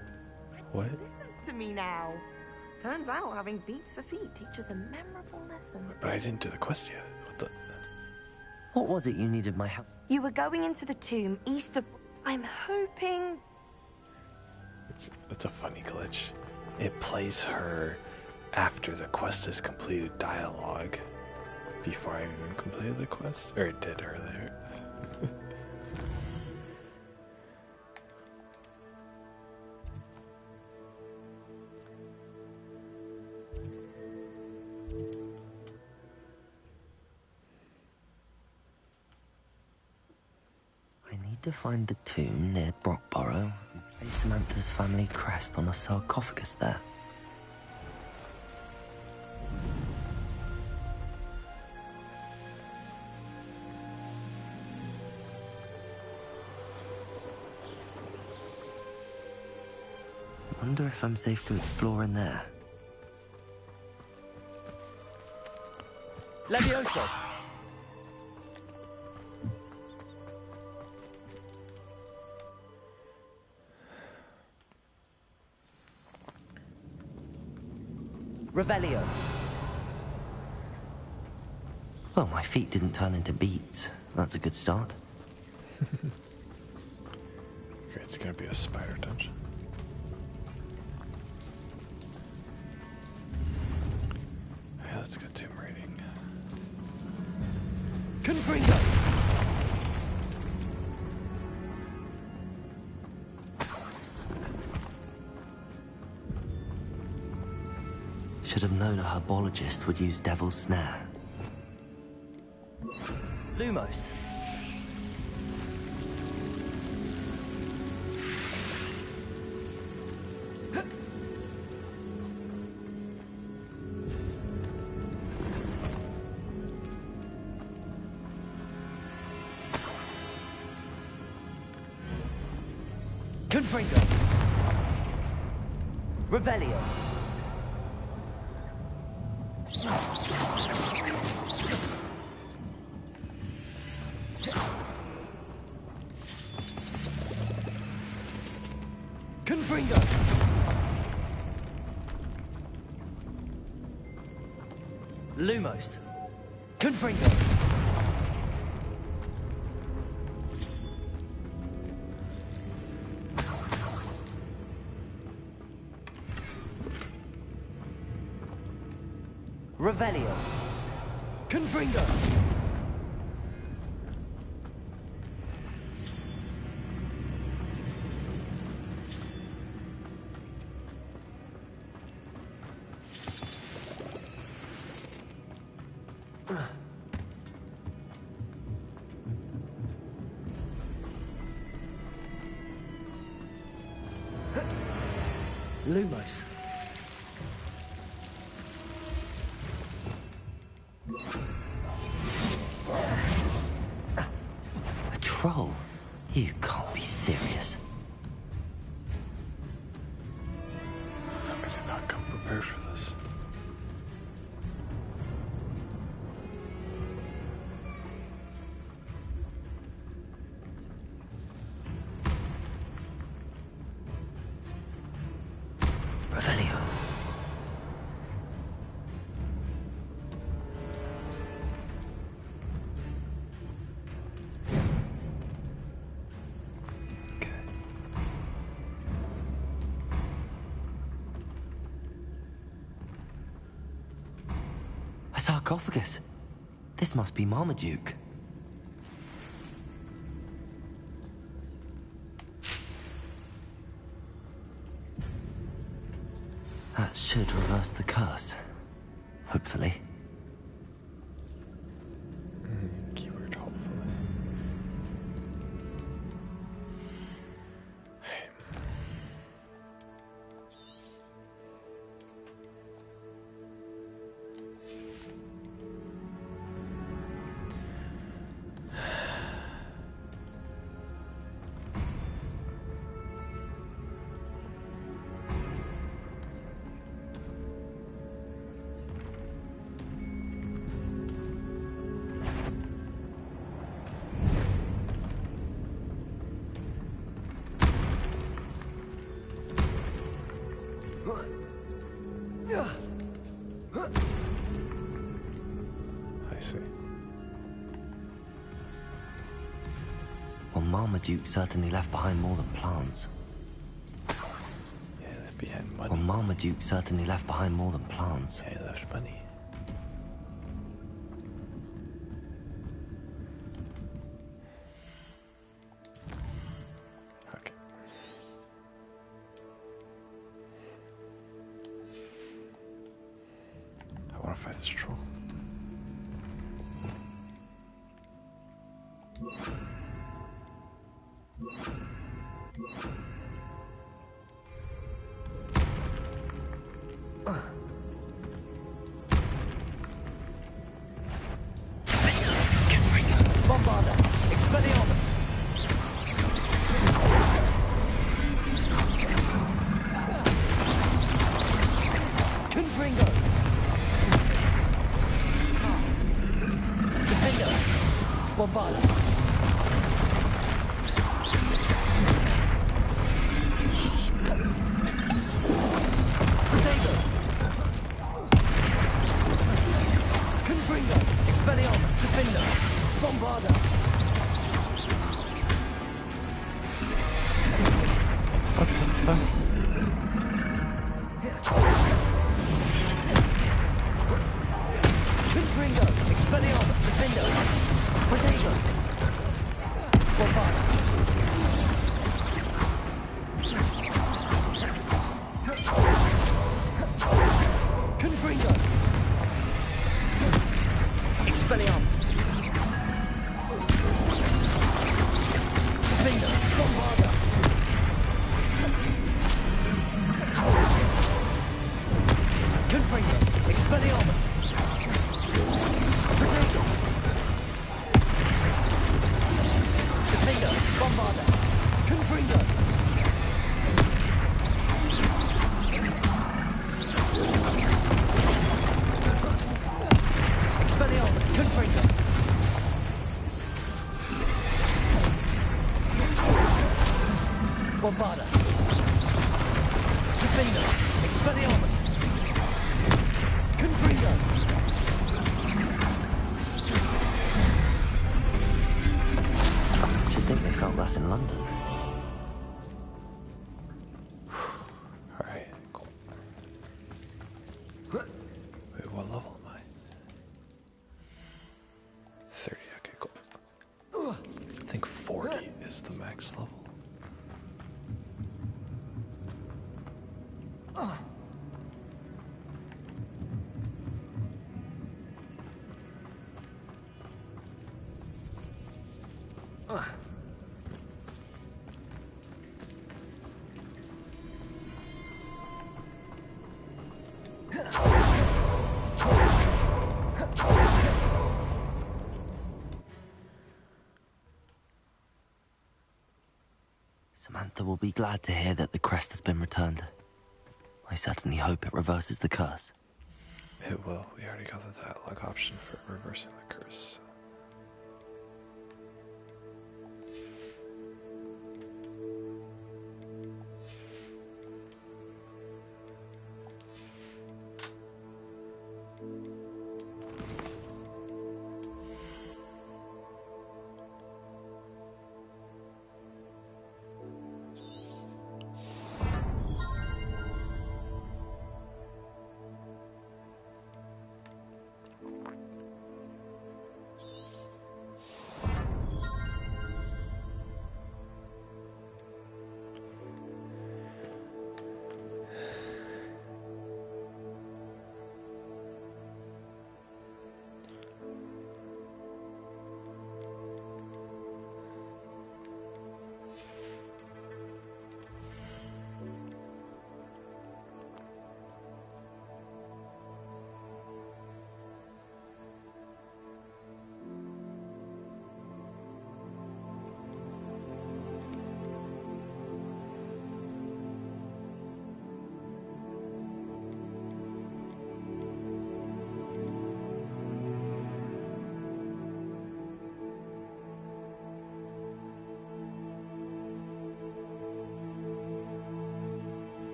What?
He listens to me now. Turns out having beats for feet teaches a memorable lesson.
But I didn't do the quest yet. What the?
What was it you needed my help?
You were going into the tomb east of... I'm hoping...
It's a funny glitch. It plays her after the quest is completed dialogue. Before I even completed the quest? Or it did earlier.
I need to find the tomb near Brockborough and place Samantha's family crest on a sarcophagus there. Wonder if I'm safe to explore in there.
Levioso! Revelio.
Well, my feet didn't turn into beets. That's a good start.
Okay, it's gonna be a spider dungeon.
Confringo!
Should have known a herbologist would use Devil's Snare.
Lumos. Confringo. Revelio. Confringo. Lumos. Confringo. Revelio. Confringo. Lumos.
A troll? You can't be serious.
I did not come prepared for this.
Revelio. A sarcophagus. This must be Marmaduke. That should reverse the curse. Hopefully.
Keyword hopefully. I see.
Well, Marmaduke certainly left behind more than plants.
Yeah, he left behind money.
Well, Marmaduke certainly left behind more than plants.
Yeah, he left money. Okay. I want to fight this troll.
Bombarda. Expelliarmus. Confringo. Defender. Bombarda. Protego. Confringo. Expelliarmus. Defender. Bombarda.
What the fuck?
Confringo. Expelliarmus. Defender.
Expelliarmus! Potato! Defender! Bombarder! Confringo! Expelliarmus! Confringo! Bombarder! Defender! Expelliarmus! Confringo!
Should think they felt that in London.
Alright, cool. Wait, what level am I? 30, okay, cool. I think 40 is the max level.
Samantha will be glad to hear that the crest has been returned. I certainly hope it reverses the curse.
It will. We already got the dialogue option for reversing the curse.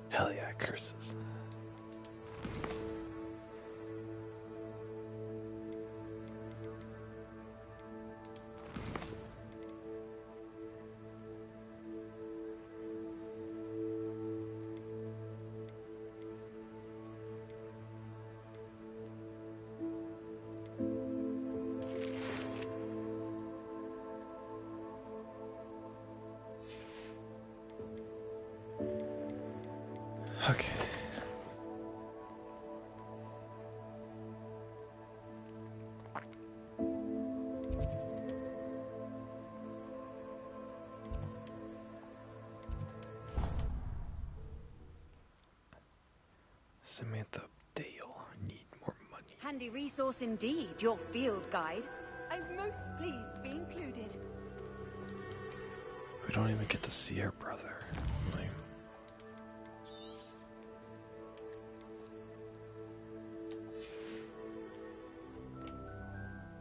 Hell yeah, curses. Okay. Samantha Dale, need more money.
Handy resource indeed, your field guide. I'm most pleased to be included.
We don't even get to see her brother. Like,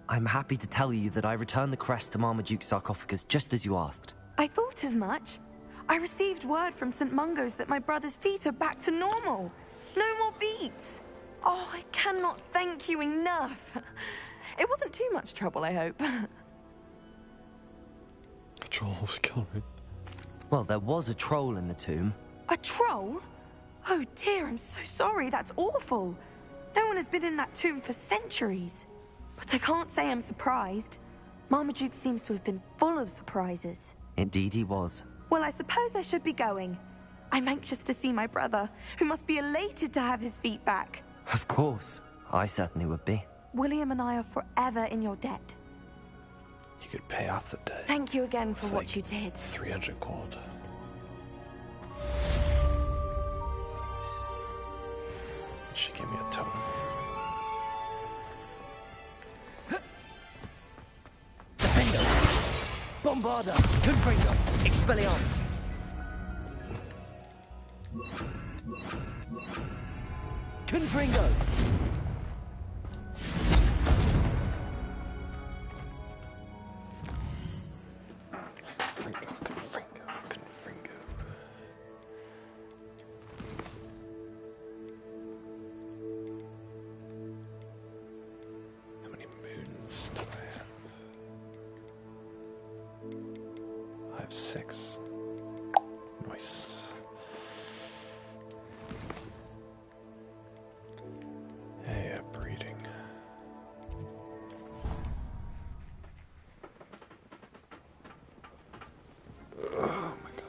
I'm happy to tell you that I returned the crest to Marmaduke's sarcophagus just as you asked.
I thought as much. I received word from St. Mungo's that my brother's feet are back to normal. No more beats. Oh, I cannot thank you enough. It wasn't too much trouble, I hope.
the troll was killing me.
Well, there was a troll in the tomb.
A troll? Oh dear, I'm so sorry. That's awful. No one has been in that tomb for centuries. But I can't say I'm surprised. Marmaduke seems to have been full of surprises.
Indeed he was.
Well, I suppose I should be going. I'm anxious to see my brother, who must be elated to have his feet back.
Of course. I certainly would be.
William and I are forever in your debt.
You could pay off the debt.
Thank you again for
It's
what
like
you did.
300 gold. She gave me a totem.
Defender! Bombarda! Confringo! Expelliarmus! Confringo!
Confringo. How many moons do I have? I have 6. Nice. Hey, breeding. Oh my god.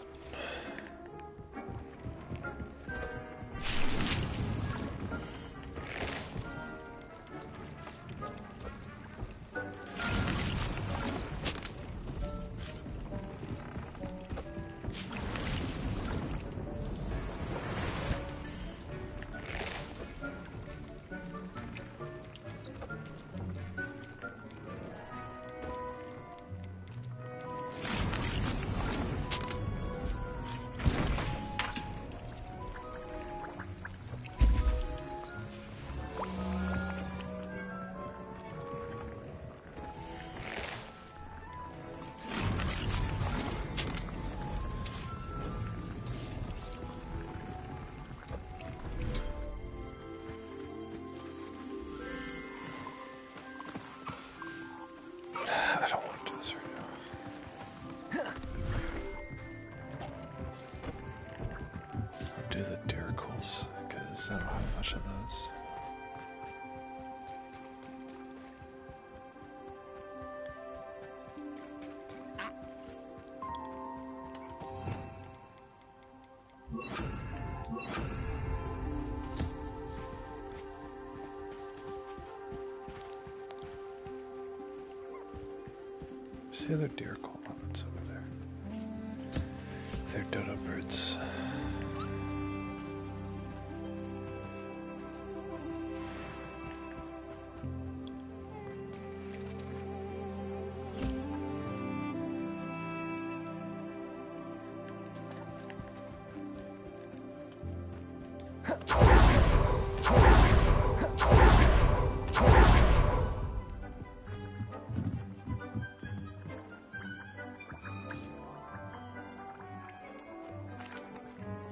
I don't want to do this right now. I'll do the diracles, because I don't have much of those. See the other deer call ones over there. They're dodo birds.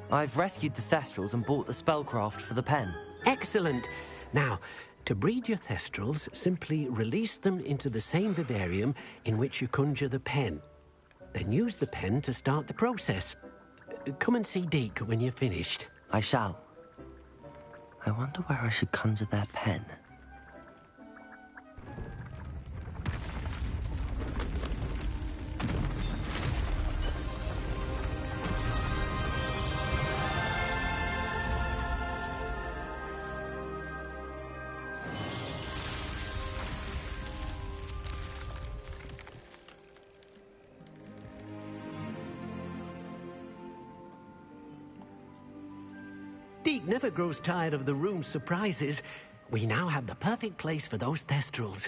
I've rescued the Thestrals and bought the spellcraft for the pen.
Excellent. Now, to breed your Thestrals, simply release them into the same vivarium in which you conjure the pen. Then use the pen to start the process. Come and see Deke when you're finished.
I shall. I wonder where I should conjure their pen.
Deke never grows tired of the room's surprises. We now have the perfect place for those Thestrals.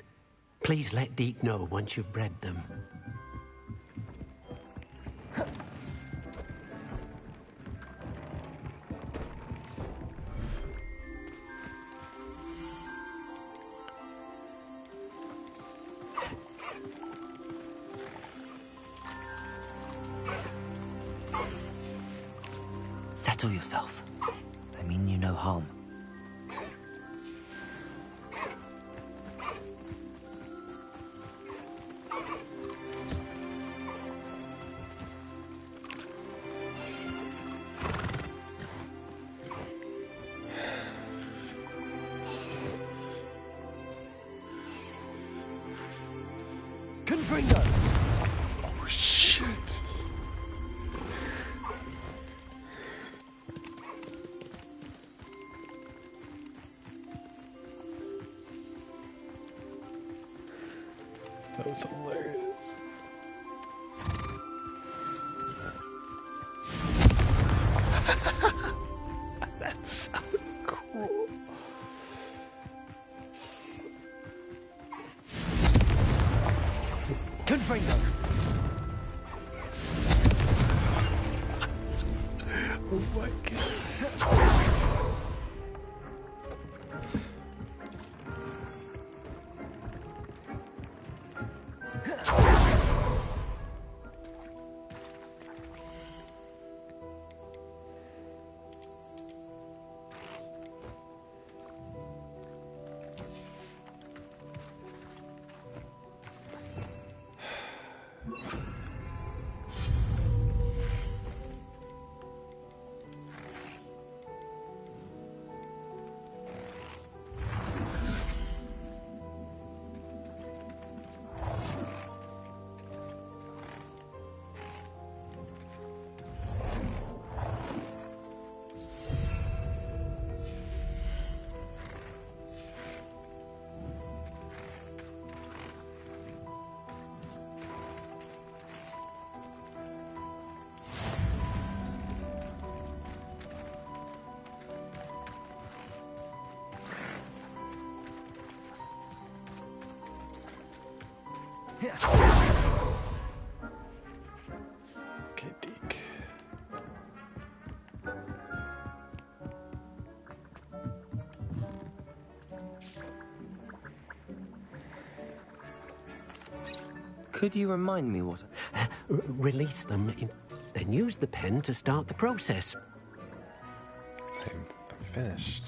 Please let Deke know once you've bred them.
Settle yourself. I mean you no harm.
Confringo!
Oh, shit. That was hilarious. That's so cool.
Confringo!
Oh my god. Okay, Deke.
Could you remind me what...
Release them, then use the pen to start the process.
I'm finished.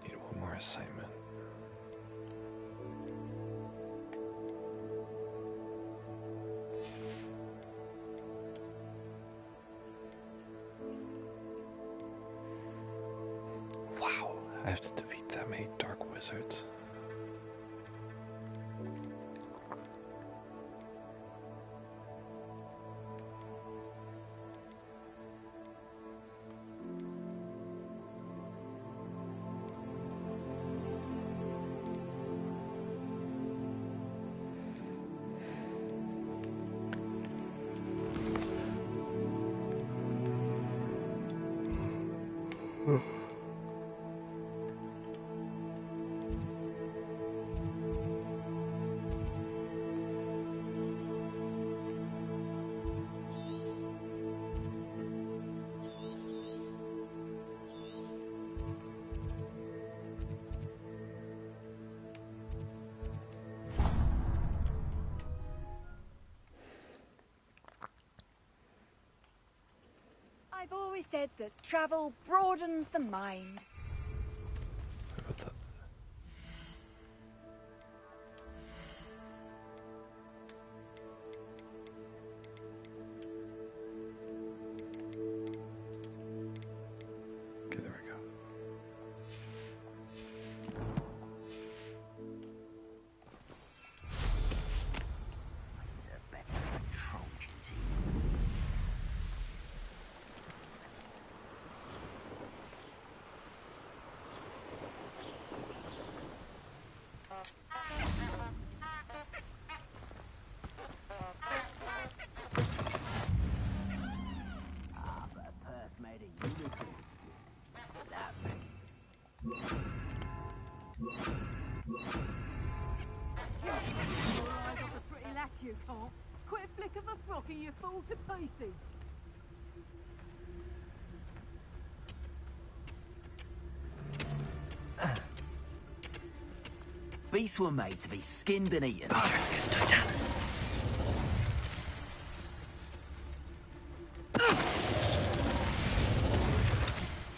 Need one more assignment. Wow, I have to defeat that many dark wizards.
I've always said that travel broadens the mind.
Okay, there we go.
you can't. Quit a flick of a frock and you fall to pieces.
Beasts were made to be skinned and eaten.
Patroclus totalis.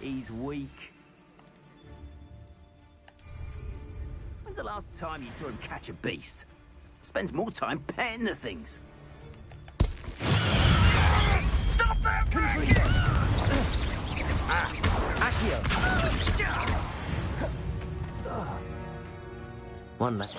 He's weak. When's the last time you saw him catch a beast? Spends more time petting the things. Stop that!
Accio. One left.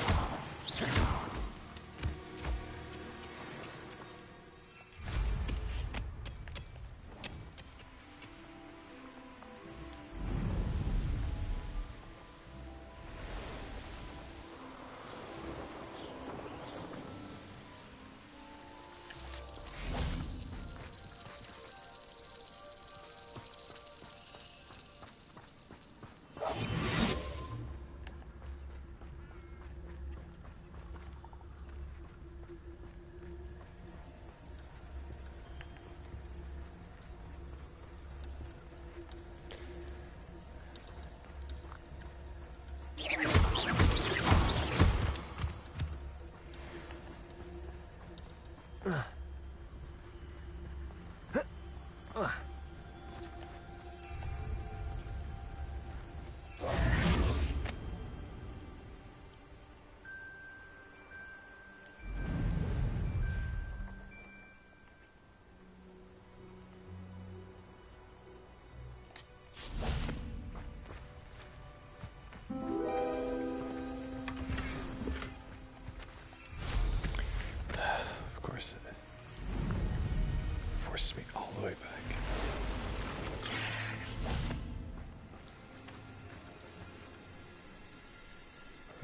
Forces me all the way back.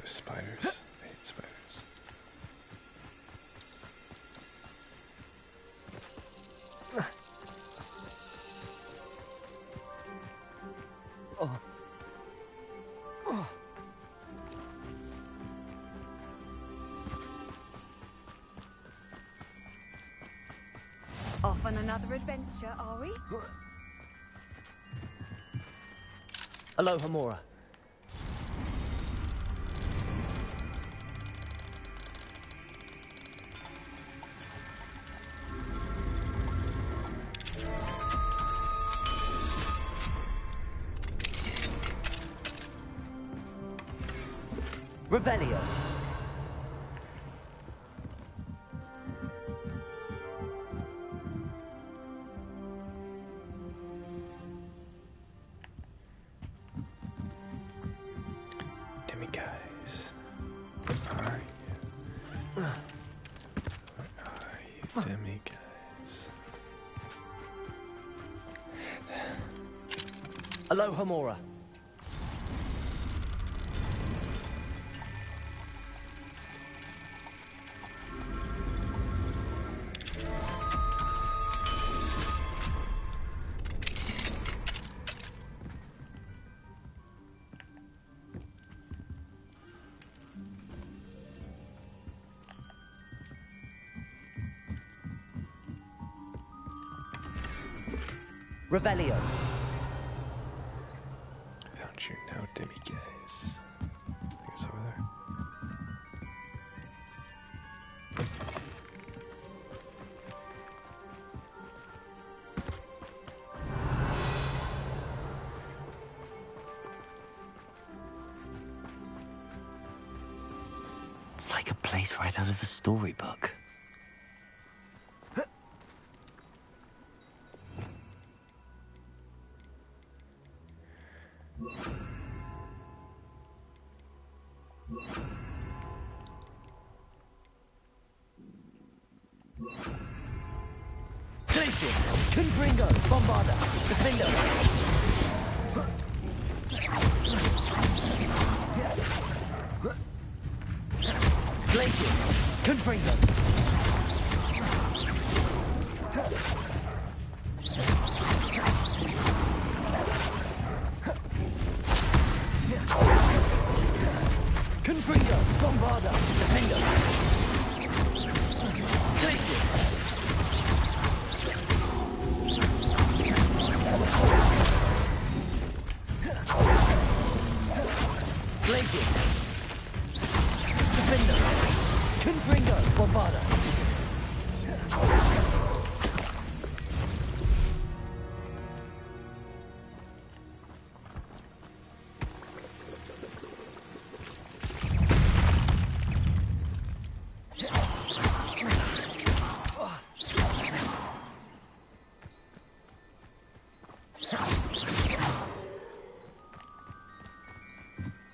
Those spiders. I hate spiders.
Oh. Oh.
Off on another adventure, are we?
Aloha Mora. Revelio.
Guys, where are you? Where are you, demi-guys?
Aloha Mora. Revelio.
Found you now, demi-guys. I think it's over there.
It's like a place right out of a storybook.
Confringo, Bombarda, Defender. Glacius, Confringo. Confringo, Bombarda, Defender.
Glaciers! Defender! Confringo! Bombada!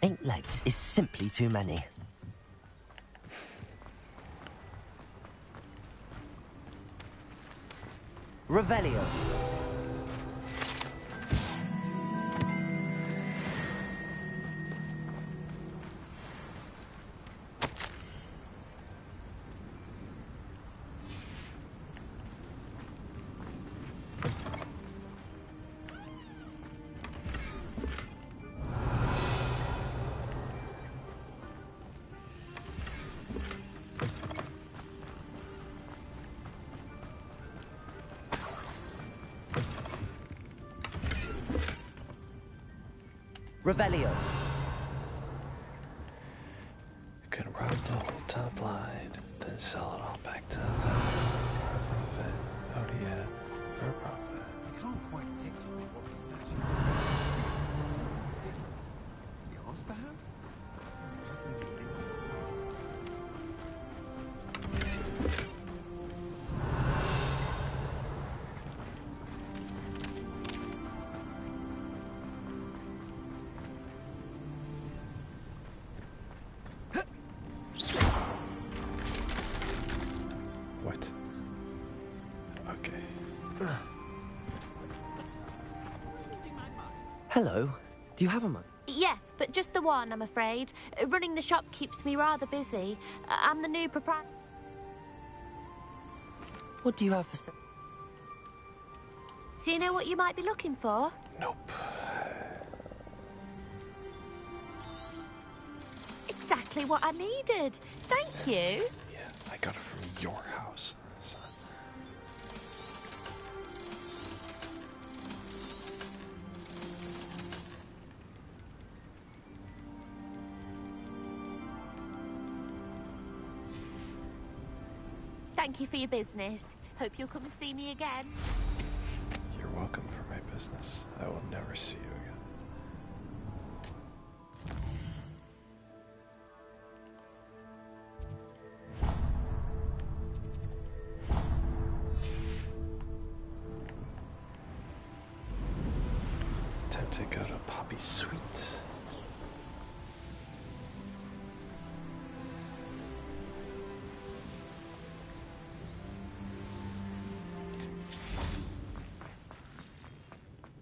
Eight legs is simply too many. Revelio. Revelio.
Could rob the whole top line, then sell it all back to them for a profit. Oh yeah, for a profit.
I can't quite picture what the statue yours, perhaps?
What? Okay.
Hello. Do you have a moment?
Yes, but just the one, I'm afraid. Running the shop keeps me rather busy. I'm the new proprietor.
What do you have for sale?
Do you know what you might be looking for?
Nope.
Exactly what I needed. Thank you.
Yeah, I got it from your house, son.
Thank you for your business. Hope you'll come and see me again.
You're welcome for my business. I will never see you again. Time to go to Poppy's Suite.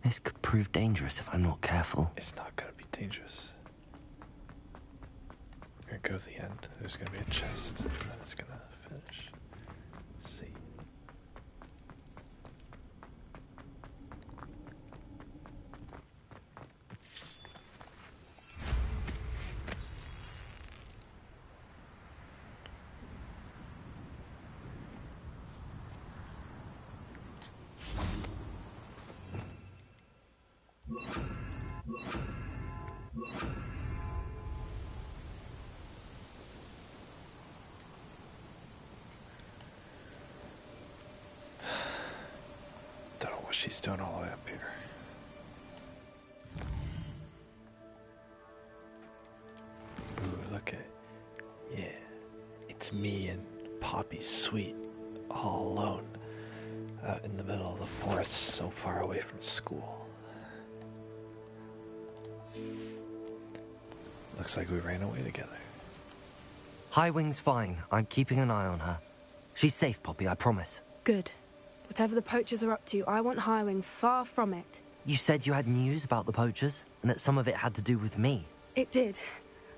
This could prove dangerous if I'm not careful.
It's not gonna be dangerous. We're gonna go to the end. There's gonna be a chest, and then it's gonna finish. Let's see. Don't know what she's doing all the way up here. Ooh, look at... Yeah. It's me and Poppy's Suite, all alone, out in the middle of the forest, so far away from school. Looks like we ran away together.
Highwing's fine. I'm keeping an eye on her. She's safe, Poppy, I promise.
Good. Whatever the poachers are up to, I want Highwing far from it.
You said you had news about the poachers, and that some of it had to do with me.
It did.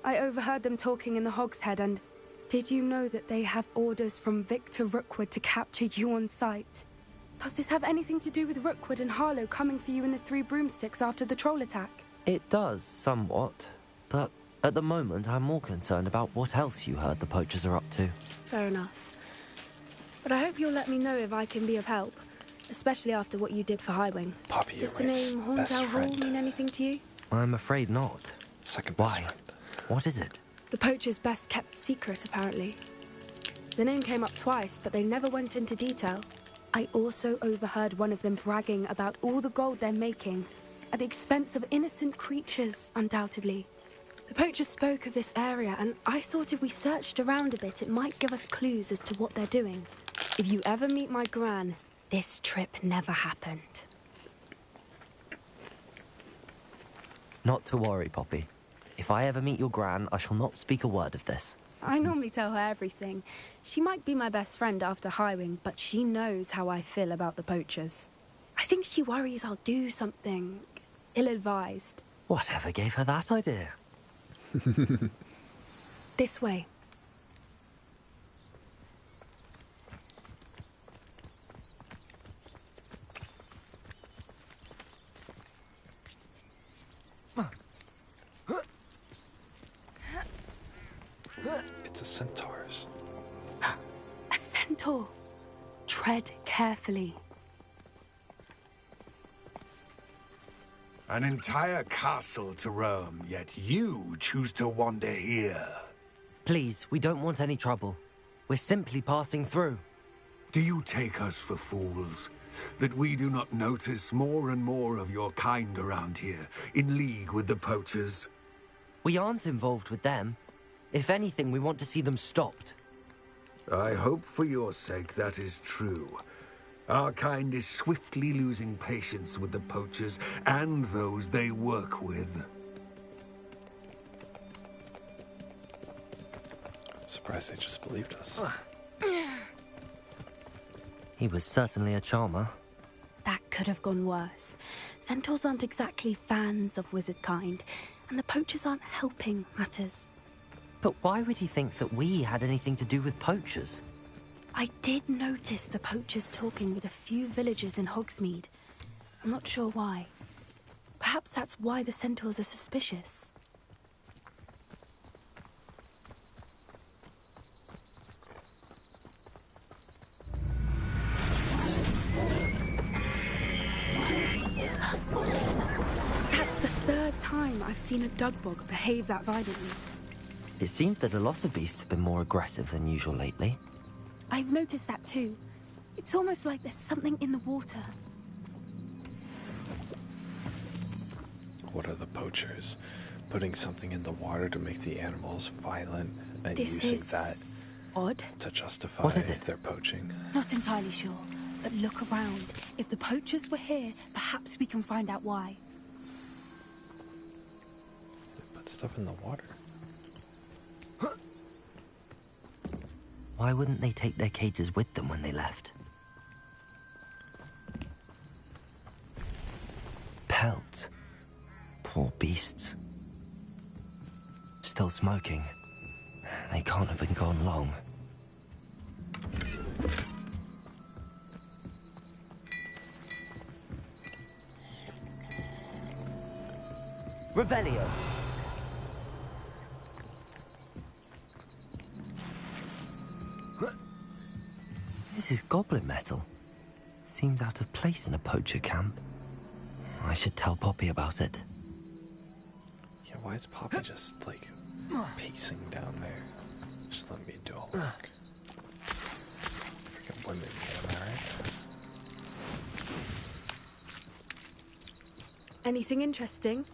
I overheard them talking in the Hogshead, and did you know that they have orders from Victor Rookwood to capture you on sight? Does this have anything to do with Rookwood and Harlow coming for you in the Three Broomsticks after the troll attack?
It does, somewhat. But at the moment, I'm more concerned about what else you heard the poachers are up to.
Fair enough. but I hope you'll let me know if I can be of help, especially after what you did for Highwing.
Poppy,
Does the
Eric's
name
best
Horntown Hall
friend.
mean anything to you?
I'm afraid not.
Second best
Why?
friend.
What is it?
The poacher's best kept secret, apparently. The name came up twice, but they never went into detail. I also overheard one of them bragging about all the gold they're making, at the expense of innocent creatures, undoubtedly. The poacher spoke of this area, and I thought if we searched around a bit, it might give us clues as to what they're doing. If you ever meet my gran, this trip never happened.
Not to worry, Poppy. If I ever meet your gran, I shall not speak a word of this.
I normally tell her everything. She might be my best friend after Highwing, but she knows how I feel about the poachers. I think she worries I'll do something ill-advised.
Whatever gave her that idea?
This way.
It's a centaur's.
A centaur. Tread carefully.
An entire castle to roam, yet you choose to wander here.
Please, we don't want any trouble. We're simply passing through.
Do you take us for fools? That we do not notice more and more of your kind around here, in league with the poachers?
We aren't involved with them. If anything, we want to see them stopped.
I hope for your sake that is true. Our kind is swiftly losing patience with the poachers and those they work with.
Surprised they just believed us.
He was certainly a charmer.
That could have gone worse. Centaurs aren't exactly fans of wizard kind, and the poachers aren't helping matters.
But why would he think that we had anything to do with poachers?
I did notice the poachers talking with a few villagers in Hogsmeade. I'm not sure why. Perhaps that's why the centaurs are suspicious. That's the third time I've seen a dugbog behave that violently.
It seems that a lot of beasts have been more aggressive than usual lately.
I've noticed that too. It's almost like there's something in the water.
What are the poachers? Putting something in the water to make the animals violent and
This
using
is
that
odd.
to justify
What is it?
their poaching.
Not entirely sure, but look around. If the poachers were here, perhaps we can find out why.
They put stuff in the water.
Why wouldn't they take their cages with them when they left? Pelts. Poor beasts. Still smoking. They can't have been gone long. Revelio. This is goblin metal. Seems out of place in a poacher camp. I should tell Poppy about it.
Yeah, why is Poppy just, like, pacing down there? Just let me do all the work. Freaking women, am I right?
Anything interesting?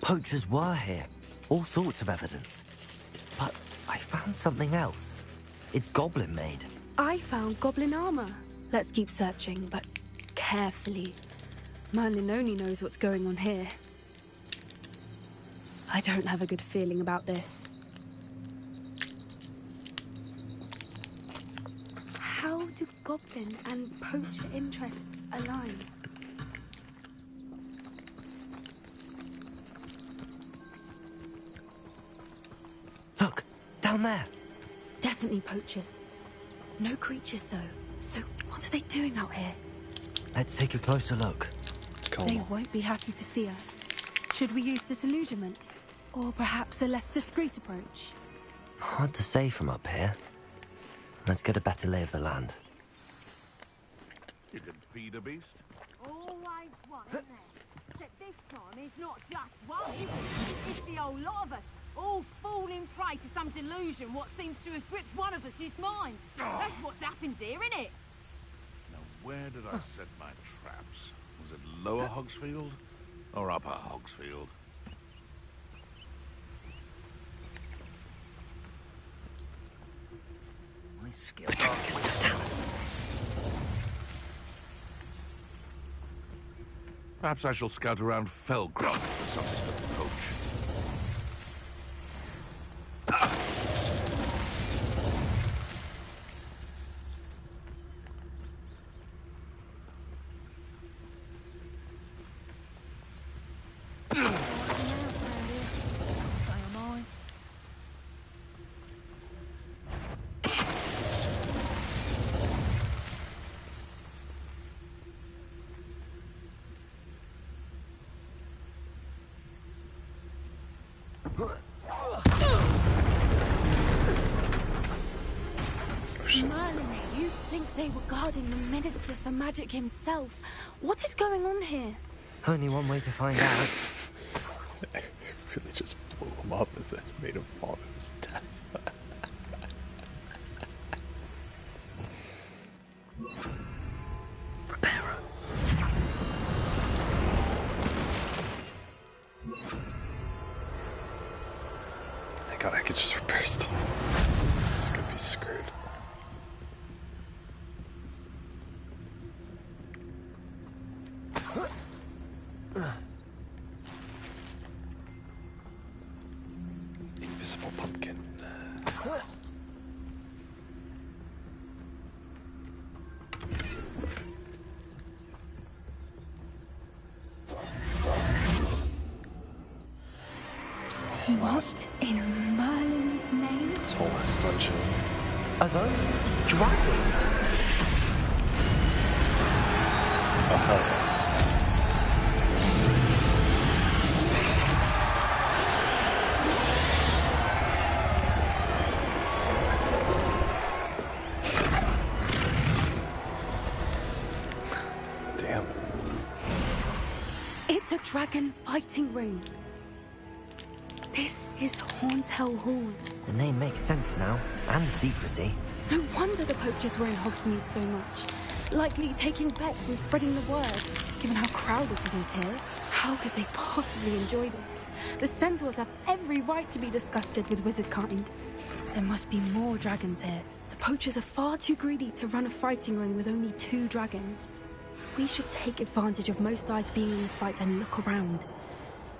Poachers were here. All sorts of evidence. But I found something else. It's goblin made.
I found goblin armor. Let's keep searching, but carefully. Merlin only knows what's going on here. I don't have a good feeling about this. How do goblin and poacher interests align?
Look, down there.
Definitely poachers. No creatures, though. So what are they doing out here?
Let's take a closer look.
They won't be happy to see us. Should we use disillusionment? Or perhaps a less discreet approach?
Hard to say from up here. Let's get a better lay of the land.
You can feed a beast.
Always one, isn't there? Except this time it's not just one, is it? It's the whole lot of us, all falling prey to some delusion what seems to have gripped one of us' minds. That's what's happened here, isn't it?
Now, where did I set my traps? Was it Lower Hogsfield or Upper Hogsfield?
My skills
Perhaps I shall scout around Felgrove for something to poach.
Merlin, you'd think they were guarding the Minister for Magic himself. What is going on here?
Only one way to find out.
Really just blew him up and then made him fall to his death. Thank God I could just repair stuff. This is gonna be screwed. Invisible pumpkin.
What in Merlin's name?
This whole last dungeon.
Are those dragons?
Oh, hell yeah. Damn.
It's a dragon fighting ring. This is Hauntel Hall.
The name makes sense now, and the secrecy.
No wonder the poachers were in Hogsmeade so much. Likely taking bets and spreading the word. Given how crowded it is here, how could they possibly enjoy this? The centaurs have every right to be disgusted with wizard kind. There must be more dragons here. The poachers are far too greedy to run a fighting ring with only 2 dragons. We should take advantage of most eyes being in the fight and look around.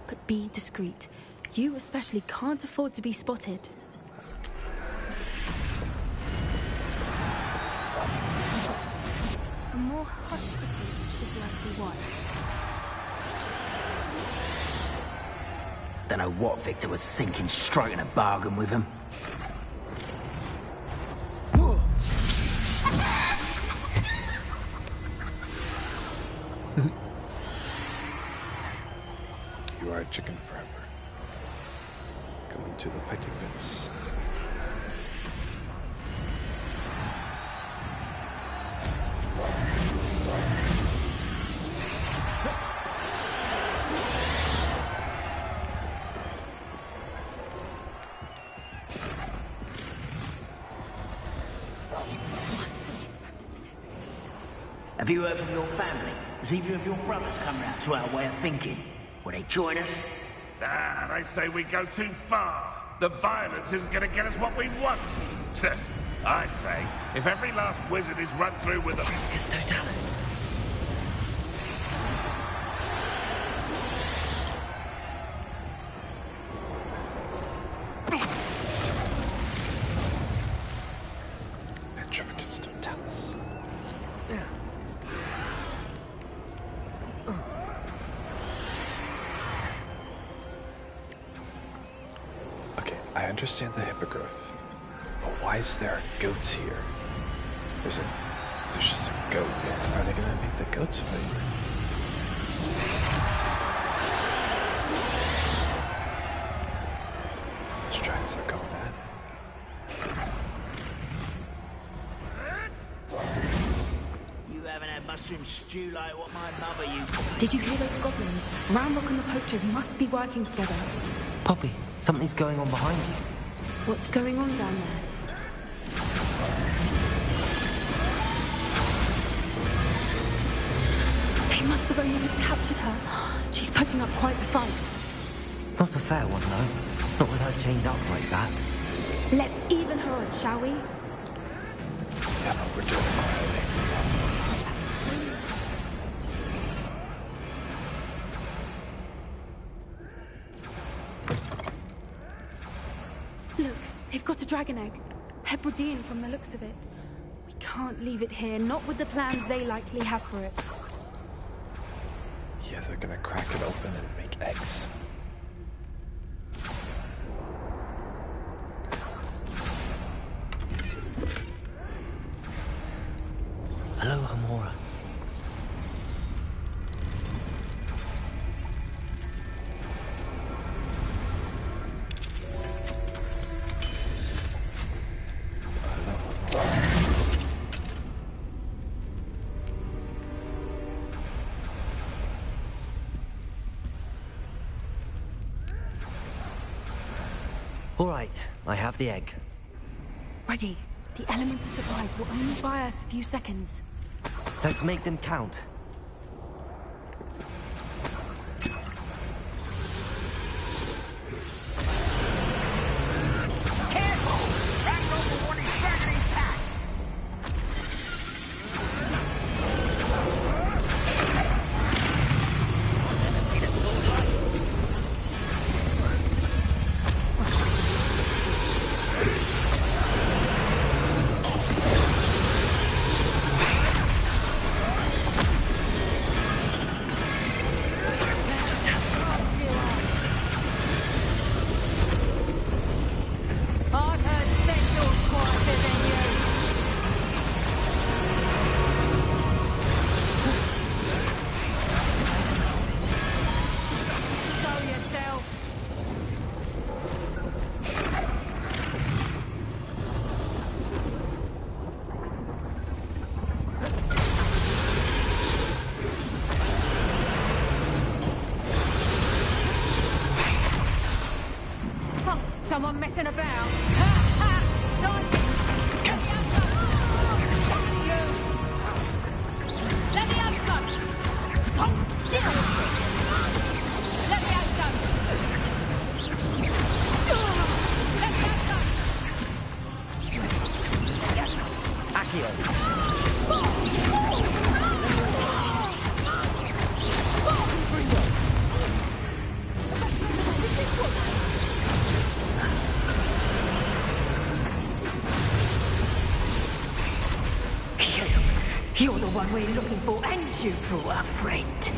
But be discreet. You especially can't afford to be spotted. Yes. A more hushed approach is likely wise.
Don't know what Victor was thinking, striking a bargain with him.
You are a chicken forever. Coming to the fighting pits.
Have you heard from your family? Has either of your brothers come round to our way of thinking? Will they join us?
Ah, they say we go too far. The violence isn't going to get us what we want. I say, if every last wizard is run through with a...
It's Totalis.
Petrificus Totalis. Okay, I understand the hippogriff, but why is there a goat here? There's just a goat here. Are they gonna make the goats fight? These dragons are going at it.
stew like what my mother used to.
Did you hear those goblins? Ramrock and the poachers must be working together.
Poppy, something's going on behind you.
What's going on down there? They must have only just captured her. She's putting up quite the fight.
Not a fair one, though. Not with her chained up like that.
Let's even her odds, shall we?
Yeah, we're doing it quietly.
That's brilliant. Look, they've got a dragon egg. Hebridean from the looks of it. We can't leave it here, not with the plans they likely have for it.
Yeah, they're gonna crack it open and make eggs.
Hello, Hamora. All right, I have the egg.
Ready. The element of surprise will only buy us a few seconds.
Let's make them count.
Careful! Back over one is dragon intact! Never seen a sword like it.
I've heard Centaur's quieter than you. Show yourself. Huh, someone messing about. Ha ha! Time to get the outcome. You. Let the outcome. Hold still. Let the outcome. Let the outcome.
Accio.
You're the one we're looking for, and you brought a friend.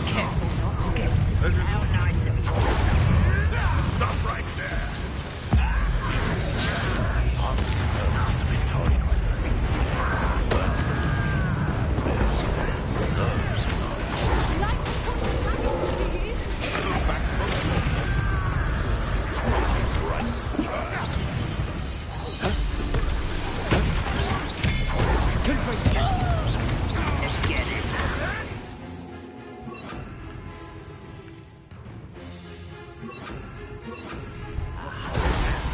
Careful not to get how nice of you.
Stop right there! I'm supposed to be toyed with.
Let's get this.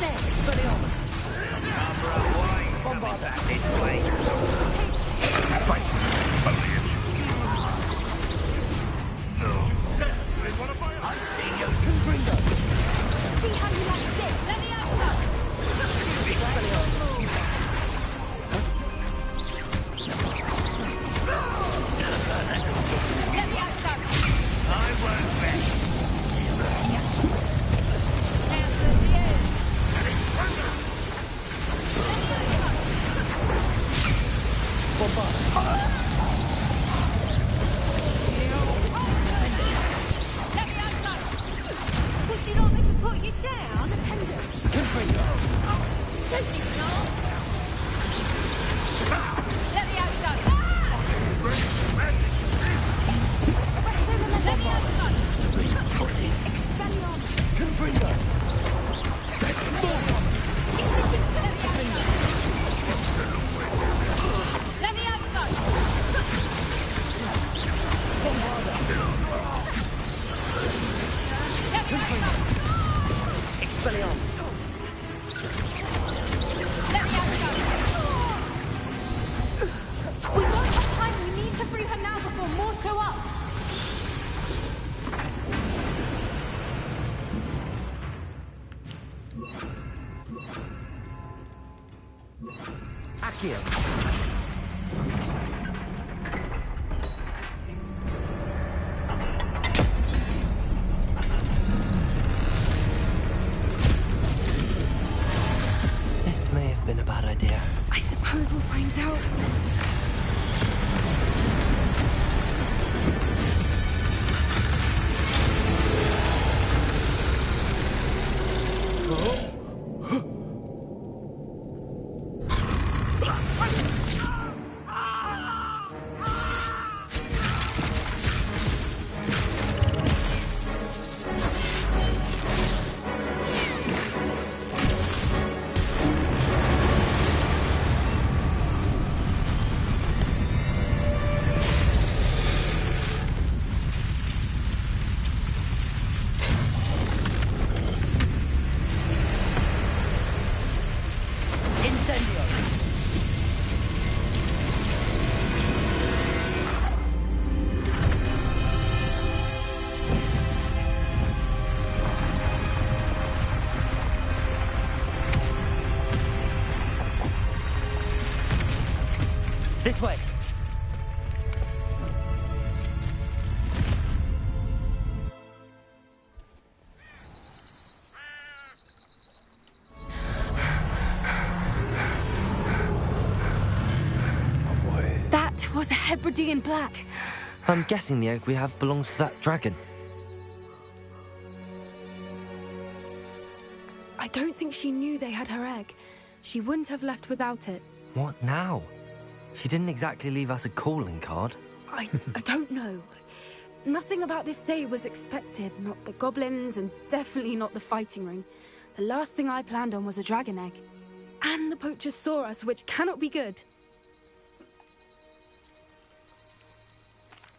There, it's fully honest.
Number of wines coming back this way.
Fight! Only a no.
I see you.
Confringo. See how you like this. Let the outcome.
It's fully honest.
Let the outcome.
I won't rest.
Cancel the end.
We won't have time. We need to free her now before more show up.
Accio. This may have been a bad idea.
I suppose we'll find out.
This way.
That was a Hebridean black.
I'm guessing the egg we have belongs to that dragon.
I don't think she knew they had her egg. She wouldn't have left without it.
What now? She didn't exactly leave us a calling card.
I don't know. Nothing about this day was expected. Not the goblins, and definitely not the fighting ring. The last thing I planned on was a dragon egg. And the poachers saw us, which cannot be good.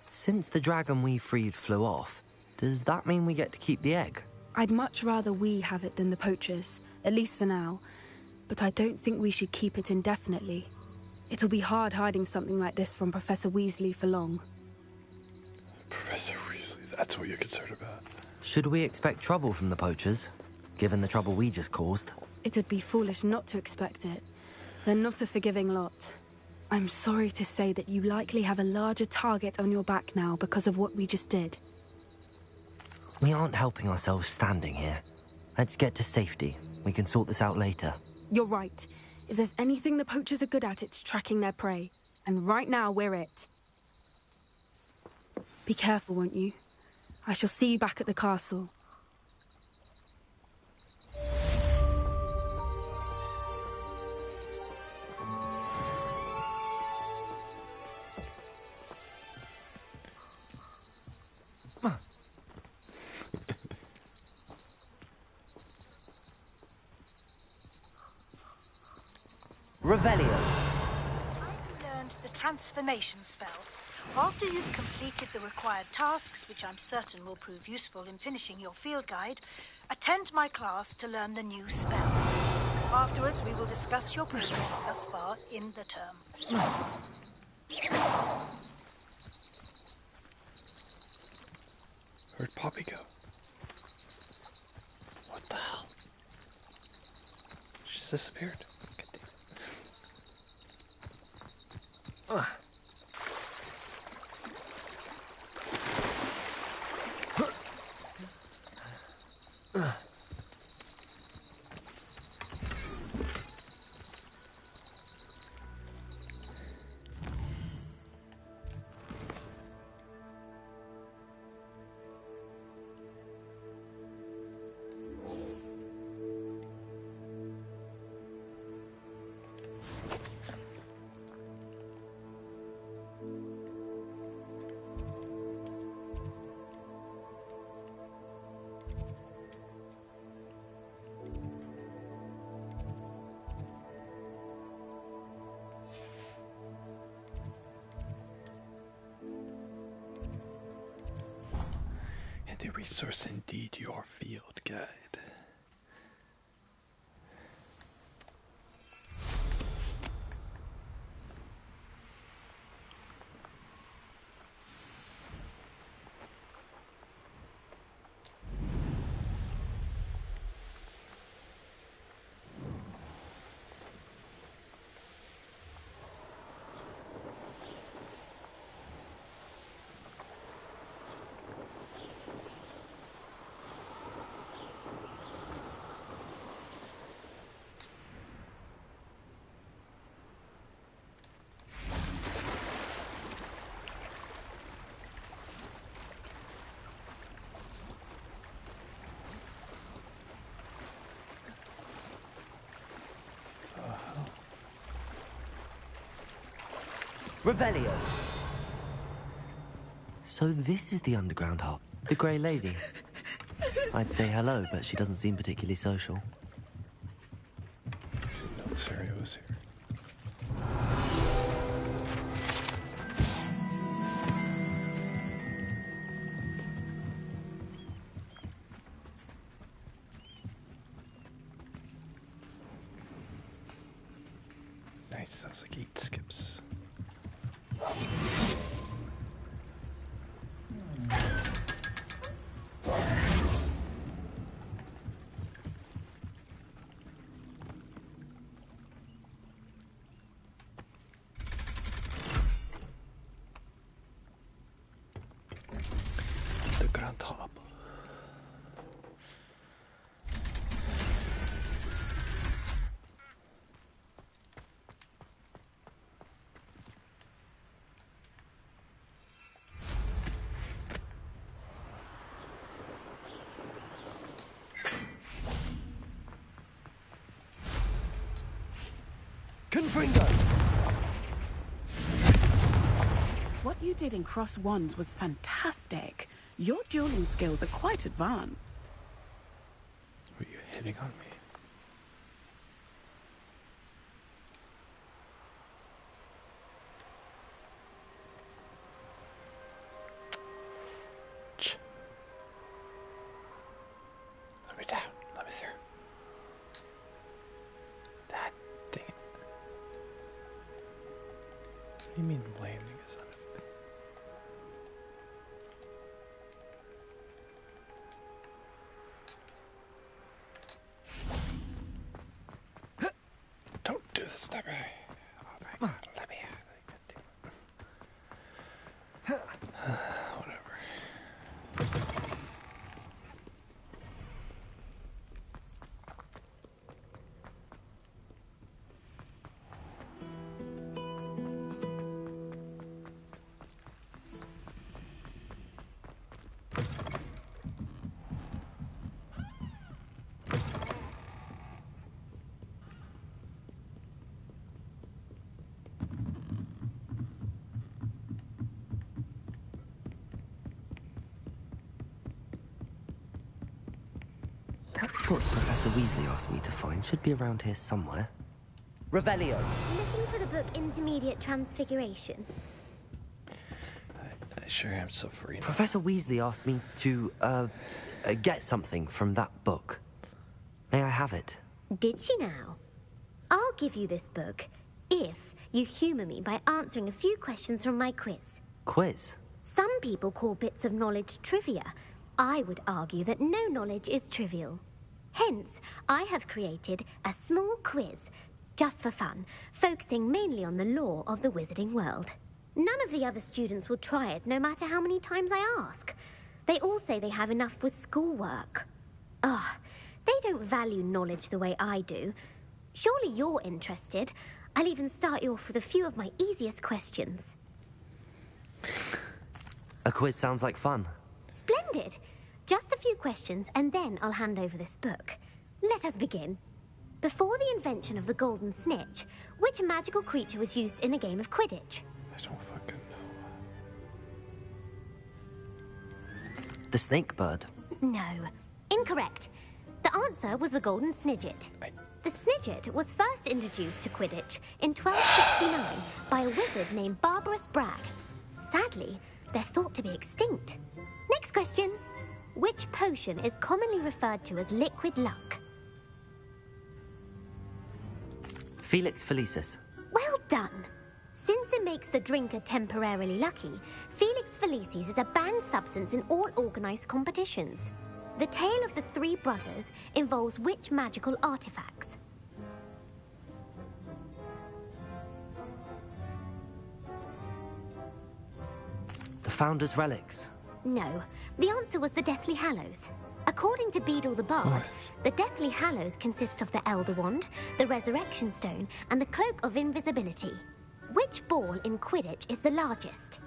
Since the dragon we freed flew off, does that mean we get to keep the egg?
I'd much rather we have it than the poachers, at least for now. But I don't think we should keep it indefinitely. It'll be hard hiding something like this from Professor Weasley for long.
Professor Weasley, that's what you're concerned about.
Should we expect trouble from the poachers, given the trouble we just caused?
It would be foolish not to expect it. They're not a forgiving lot. I'm sorry to say that you likely have a larger target on your back now because of what we just did.
We aren't helping ourselves standing here. Let's get to safety. We can sort this out later.
You're right. If there's anything the poachers are good at, it's tracking their prey. And right now, we're it. Be careful, won't you? I shall see you back at the castle.
Revelio.
You learned the transformation spell. After you've completed the required tasks, which I'm certain will prove useful in finishing your field guide, attend my class to learn the new spell. Afterwards, we will discuss your progress thus far in the term.
Where'd Poppy go? What the hell? She's disappeared. The resource indeed your field guide.
Revelio! So this is the underground hop. The Grey Lady. I'd say hello, but she doesn't seem particularly social.
No, this area was here. Nice, that was like 8 skips. The Grand Hub.
Confringo!
What you did in Cross Wands was fantastic. Your dueling skills are quite advanced.
Were you hitting on me? Let me down. Let me through. That dang it. What do you mean landing is on it? Don't do this to me. Oh my god, let me out. Whatever.
That book Professor Weasley asked me to find should be around here somewhere. Revelio!
Looking for the book Intermediate Transfiguration.
I sure am so free now.
Professor Weasley asked me to, get something from that book. May I have it?
Did she now? I'll give you this book if you humour me by answering a few questions from my quiz.
Quiz?
Some people call bits of knowledge trivia. I would argue that no knowledge is trivial. Hence, I have created a small quiz, just for fun, focusing mainly on the lore of the wizarding world. None of the other students will try it, no matter how many times I ask. They all say they have enough with schoolwork. Ugh, they don't value knowledge the way I do. Surely you're interested. I'll even start you off with a few of my easiest questions.
A quiz sounds like fun.
Splendid! Just a few questions, and then I'll hand over this book. Let us begin. Before the invention of the golden snitch, which magical creature was used in a game of Quidditch?
I don't fucking know.
The snake bird.
No. Incorrect. The answer was the golden snidget. The snidget was first introduced to Quidditch in 1269 by a wizard named Barbarous Bragg. Sadly, they're thought to be extinct. Next question. Which potion is commonly referred to as liquid luck?
Felix Felicis.
Well done. Since it makes the drinker temporarily lucky, Felix Felicis is a banned substance in all organized competitions. The tale of the three brothers involves which magical artifacts?
The Founder's Relics.
No, the answer was the Deathly Hallows. According to Beedle the Bard, the Deathly Hallows consists of the Elder Wand, the Resurrection Stone, and the Cloak of Invisibility. Which ball in Quidditch is the largest?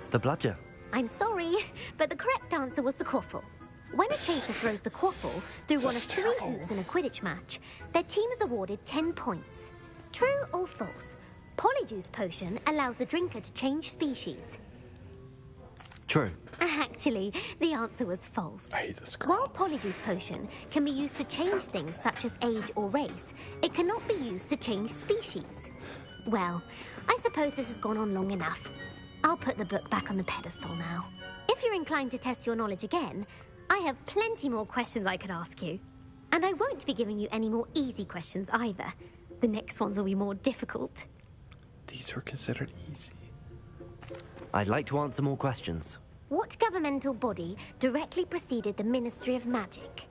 The Bludger.
I'm sorry, but the correct answer was the quaffle. When a chaser throws the quaffle through one of three hoops in a Quidditch match, their team is awarded 10 points. True or false? Polyjuice potion allows the drinker to change species.
True.
Actually, the answer was false.
I hate this girl.
While Polyjuice potion can be used to change things such as age or race, it cannot be used to change species. Well, I suppose this has gone on long enough. I'll put the book back on the pedestal now. If you're inclined to test your knowledge again, I have plenty more questions I could ask you. And I won't be giving you any more easy questions either. The next ones will be more difficult.
These are considered easy.
I'd like to answer more questions.
What governmental body directly preceded the Ministry of Magic?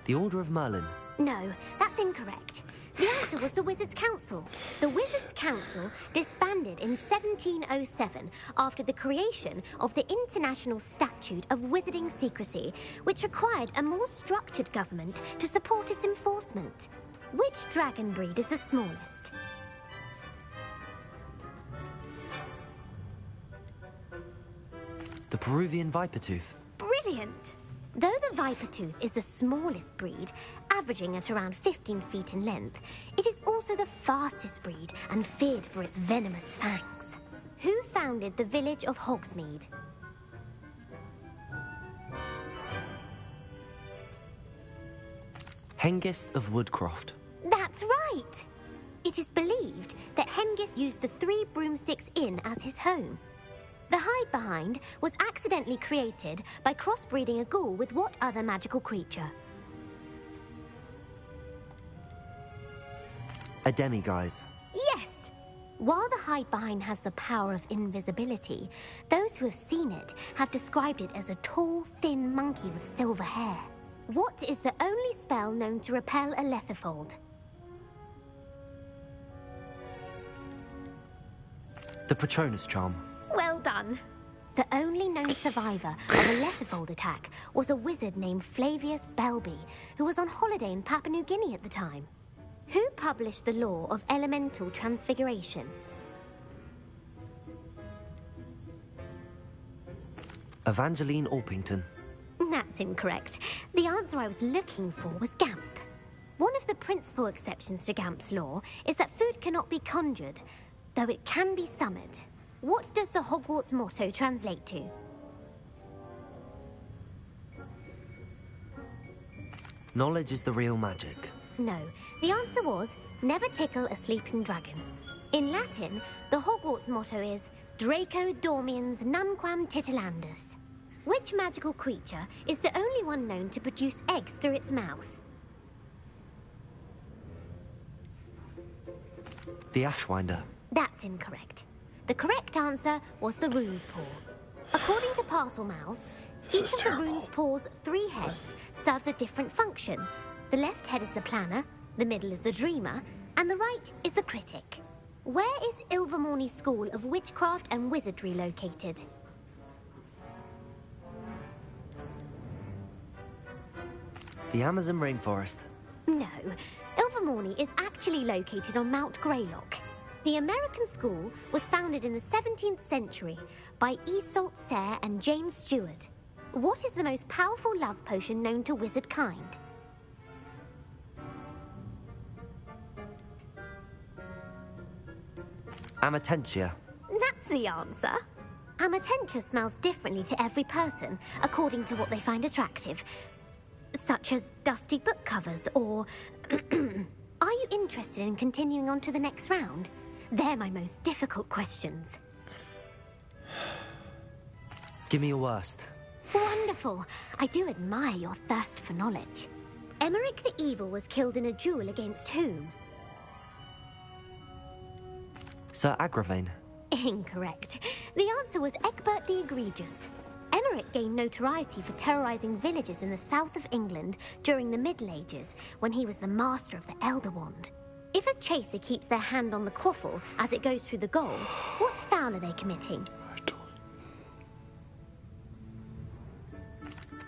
The Order of Merlin.
No, that's incorrect. The answer was the Wizards' Council. The Wizards' Council disbanded in 1707 after the creation of the International Statute of Wizarding Secrecy, which required a more structured government to support its enforcement. Which dragon breed is the smallest?
The Peruvian Vipertooth.
Brilliant! Though the Vipertooth is the smallest breed, averaging at around 15 feet in length, it is also the fastest breed and feared for its venomous fangs. Who founded the village of Hogsmeade?
Hengist of Woodcroft.
That's right! It is believed that Hengist used the Three Broomsticks Inn as his home. The Hide Behind was accidentally created by crossbreeding a ghoul with what other magical creature?
A demiguise.
Yes! While the Hide Behind has the power of invisibility, those who have seen it have described it as a tall, thin monkey with silver hair. What is the only spell known to repel a Lethifold?
The Patronus Charm.
Well done. The only known survivor of a Lethifold attack was a wizard named Flavius Belby, who was on holiday in Papua New Guinea at the time. Who published the law of elemental transfiguration?
Evangeline Orpington.
That's incorrect. The answer I was looking for was Gamp. One of the principal exceptions to Gamp's law is that food cannot be conjured, though it can be summoned. What does the Hogwarts motto translate to?
Knowledge is the real magic.
No, the answer was, never tickle a sleeping dragon. In Latin, the Hogwarts motto is, Draco dormiens numquam titilandus. Which magical creature is the only one known to produce eggs through its mouth?
The Ashwinder.
That's incorrect. The correct answer was the Rune's Paw. According to Parselmouths, each of the Rune's Paw's 3 heads serves a different function. The left head is the planner, the middle is the dreamer, and the right is the critic. Where is Ilvermorny School of Witchcraft and Wizardry located?
The Amazon rainforest.
No, Ilvermorny is actually located on Mount Greylock. The American school was founded in the 17th century by Isolde Sayre and James Stewart. What is the most powerful love potion known to wizard kind?
Amatentia.
That's the answer. Amatentia smells differently to every person, according to what they find attractive. Such as dusty book covers, or... Are you interested in continuing on to the next round? They're my most difficult questions.
Give me your worst.
Wonderful. I do admire your thirst for knowledge. Emmerich the Evil was killed in a duel against whom?
Sir Agravain.
Incorrect. The answer was Egbert the Egregious. Emmerich gained notoriety for terrorizing villages in the south of England during the Middle Ages, when he was the master of the Elder Wand. If a chaser keeps their hand on the quaffle as it goes through the goal, what foul are they committing?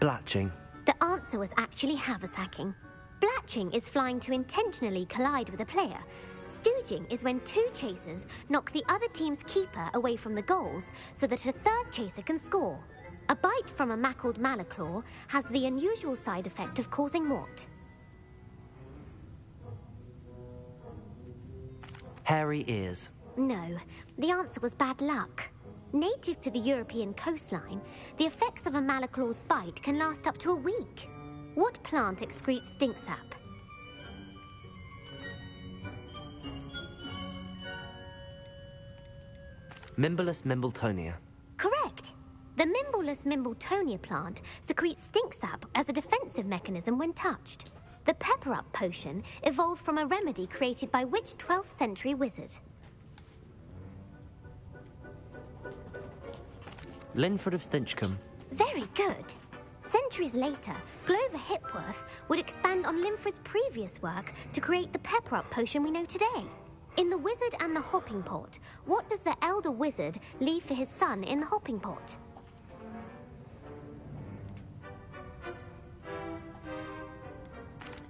Blatching.
The answer was actually haversacking. Blatching is flying to intentionally collide with a player. Stooging is when 2 chasers knock the other team's keeper away from the goals so that a 3rd chaser can score. A bite from a mackled malaclaw has the unusual side effect of causing what?
Hairy ears.
No, the answer was bad luck. Native to the European coastline, the effects of a malaclaw's bite can last up to a week. What plant excretes stink sap?
Mimbolus mimbletonia.
Correct. The Mimbolus mimbletonia plant secretes stink sap as a defensive mechanism when touched. The pepper-up potion evolved from a remedy created by which 12th century wizard?
Linford of Stinchcombe.
Very good. Centuries later, Glover Hipworth would expand on Linford's previous work to create the pepper-up potion we know today. In The Wizard and the Hopping Pot, what does the elder wizard leave for his son in the hopping pot?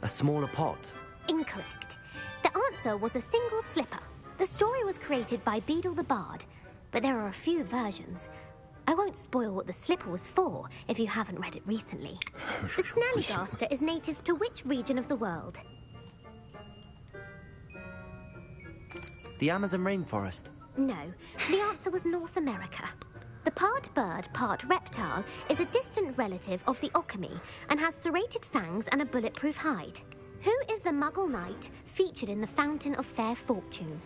A smaller pot.
Incorrect. The answer was a single slipper. The story was created by Beadle the Bard, but there are a few versions. I won't spoil what the slipper was for if you haven't read it recently. The Snallygaster is native to which region of the world?
The Amazon rainforest.
No, the answer was North America. The part bird, part reptile is a distant relative of the Occamy and has serrated fangs and a bulletproof hide. Who is the Muggle knight featured in the Fountain of Fair Fortune?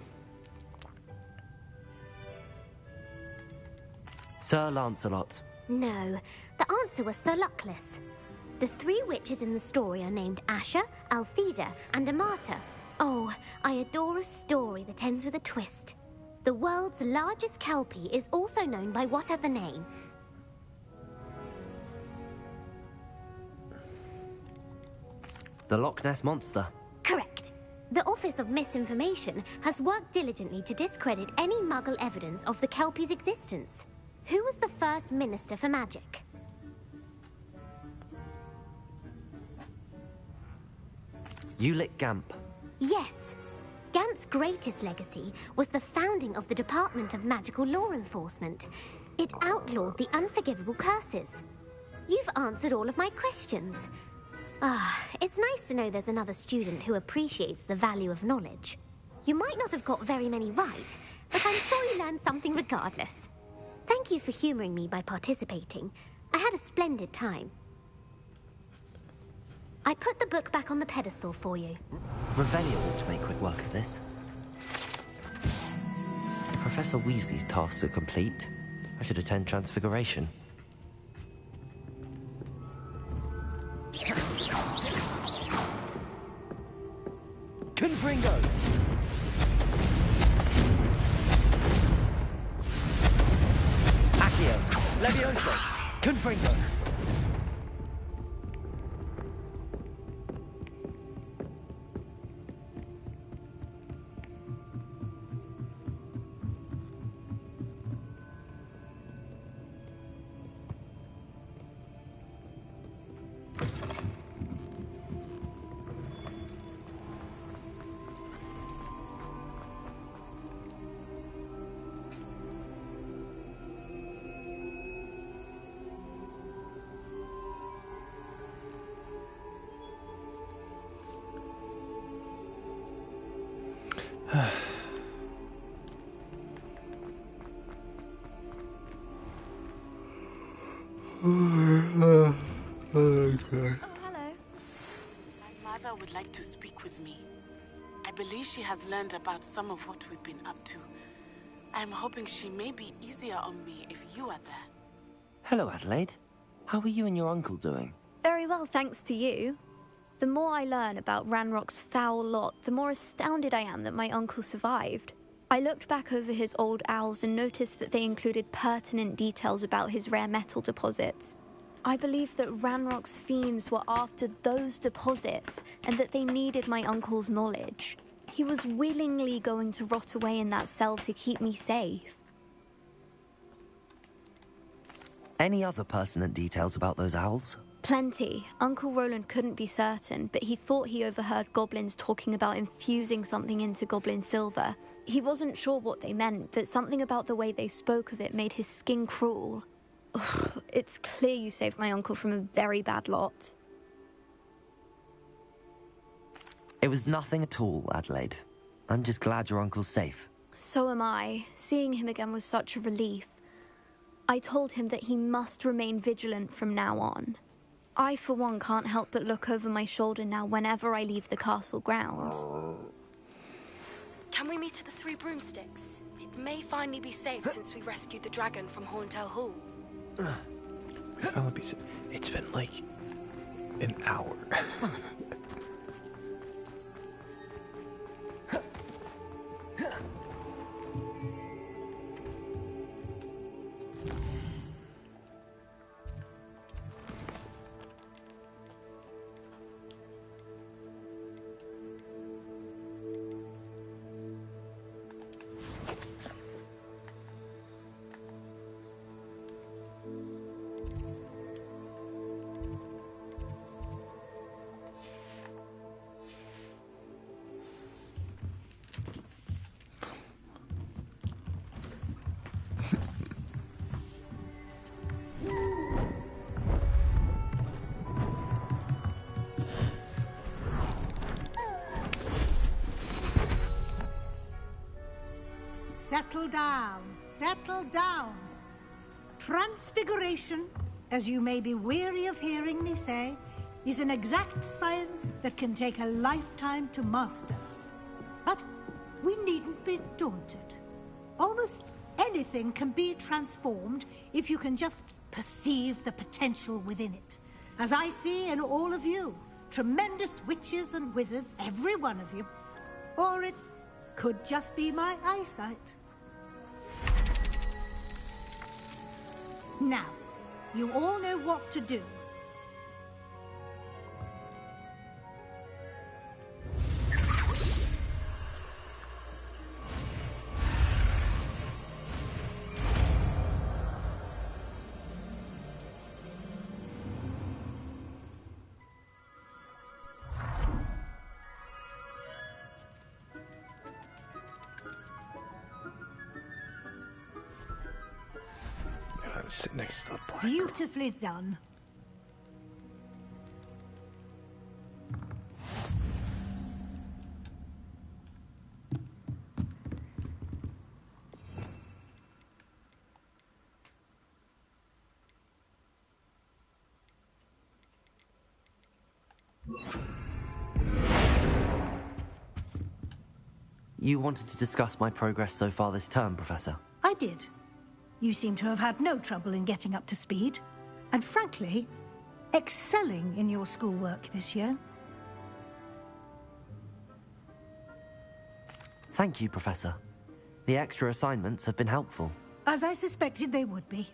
Sir Lancelot.
No, the answer was Sir Luckless. The three witches in the story are named Asher, Altheda, and Amata. Oh, I adore a story that ends with a twist. The world's largest kelpie is also known by what other name?
The Loch Ness Monster.
Correct. The Office of Misinformation has worked diligently to discredit any Muggle evidence of the kelpie's existence. Who was the first Minister for Magic?
Ulick Gamp.
Yes. Gamp's greatest legacy was the founding of the Department of Magical Law Enforcement. It outlawed the unforgivable curses. You've answered all of my questions. It's nice to know there's another student who appreciates the value of knowledge. You might not have got very many right, but I'm sure you learned something regardless. Thank you for humoring me by participating. I had a splendid time. I put the book back on the pedestal for you.
Revelio ought to make quick work of this. Professor Weasley's tasks are complete. I should attend Transfiguration. Confringo! Accio! Levioso! Confringo!
Hello.
My mother would like to speak with me. I believe she has learned about some of what we've been up to. I'm hoping she may be easier on me if you are there.
Hello, Adelaide. How are you and your uncle doing?
Very well, thanks to you. The more I learn about Ranrock's foul lot, the more astounded I am that my uncle survived. I looked back over his old owls and noticed that they included pertinent details about his rare metal deposits. I believe that Ranrock's fiends were after those deposits and that they needed my uncle's knowledge. He was willingly going to rot away in that cell to keep me safe.
Any other pertinent details about those owls?
Plenty. Uncle Roland couldn't be certain, but he thought he overheard goblins talking about infusing something into goblin silver. He wasn't sure what they meant, but something about the way they spoke of it made his skin crawl. Ugh, it's clear you saved my uncle from a very bad lot.
It was nothing at all, Adelaide. I'm just glad your uncle's safe.
So am I. Seeing him again was such a relief. I told him that he must remain vigilant from now on. I, for one, can't help but look over my shoulder now whenever I leave the castle grounds.
Can we meet at the Three Broomsticks? It may finally be safe since we rescued the dragon from Horntail Hall.
It's been like an hour.
Settle down, settle down. Transfiguration, as you may be weary of hearing me say, is an exact science that can take a lifetime to master. But we needn't be daunted. Almost anything can be transformed if you can just perceive the potential within it. As I see in all of you, tremendous witches and wizards, every one of you. Or it could just be my eyesight. Now, you all know what to do.
Sit next to the black.
Beautifully done.
You wanted to discuss my progress so far this term, Professor?
I did. You seem to have had no trouble in getting up to speed, and frankly, excelling in your schoolwork this year.
Thank you, Professor. The extra assignments have been helpful.
As I suspected they would be.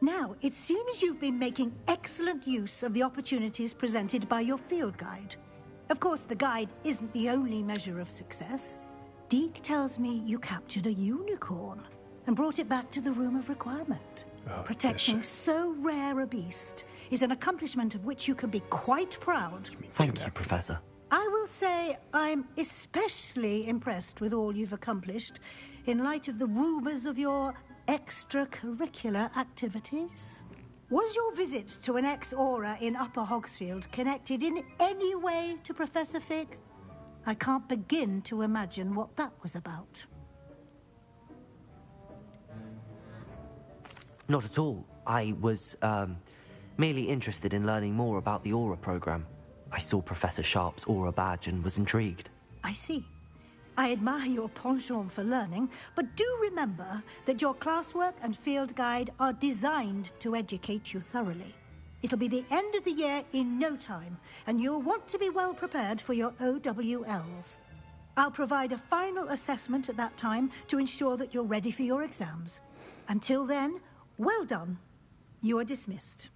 Now, it seems you've been making excellent use of the opportunities presented by your field guide. Of course, the guide isn't the only measure of success. Deke tells me you captured a unicorn and brought it back to the Room of Requirement. Protecting so rare a beast is an accomplishment of which you can be quite proud.
Thank you, Professor.
I will say I'm especially impressed with all you've accomplished in light of the rumors of your extracurricular activities. Was your visit to an ex-aura in Upper Hogsfield connected in any way to Professor Fig? I can't begin to imagine what that was about.
Not at all. I was, merely interested in learning more about the Aura program. I saw Professor Sharp's Aura badge and was intrigued.
I see. I admire your penchant for learning, but do remember that your classwork and field guide are designed to educate you thoroughly. It'll be the end of the year in no time, and you'll want to be well prepared for your OWLs. I'll provide a final assessment at that time to ensure that you're ready for your exams. Until then, well done. You are dismissed.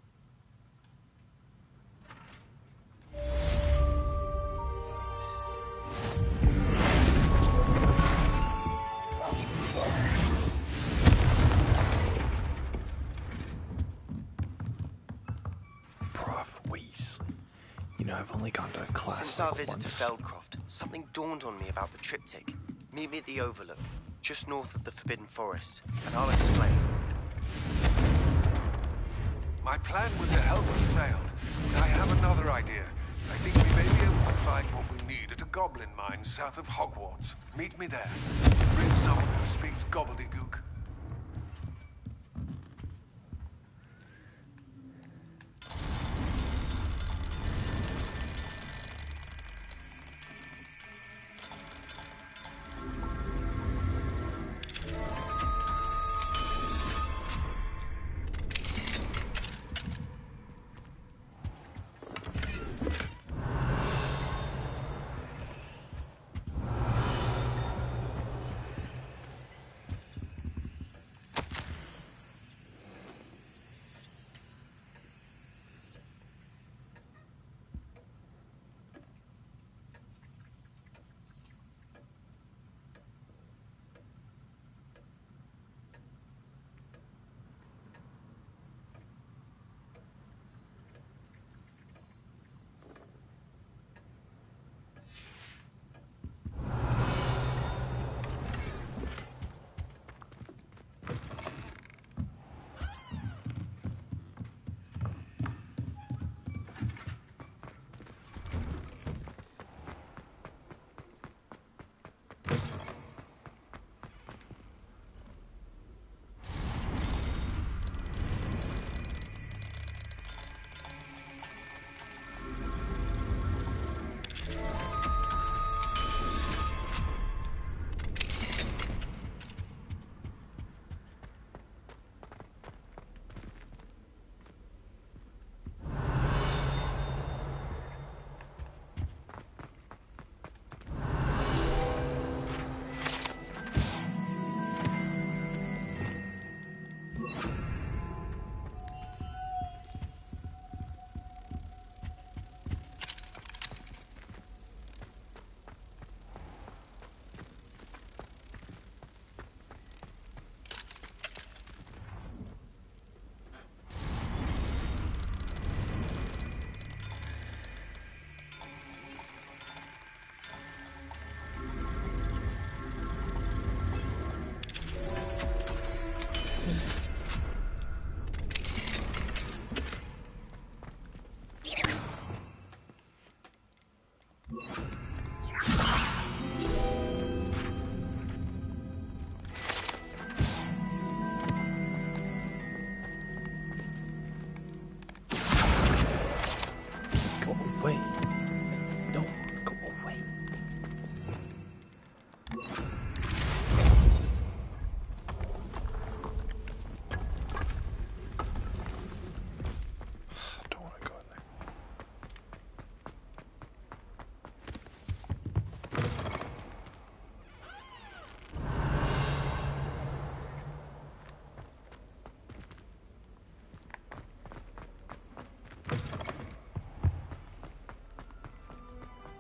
Prof. Weasley. You know, I've only gone to class
Since our
like
visit
once.
to Feldcroft, something dawned on me about the triptych. Meet me at the Overlook, just north of the Forbidden Forest, and I'll explain.
My plan with the help failed, but I have another idea. I think we may be able to find what we need at a goblin mine south of Hogwarts. Meet me there. Bring someone who speaks gobbledygook.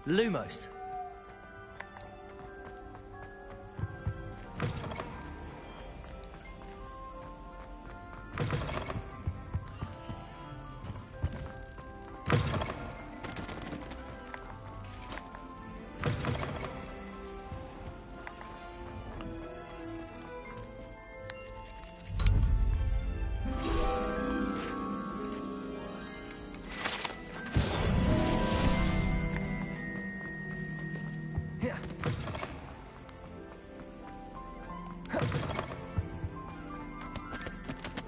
Lumos.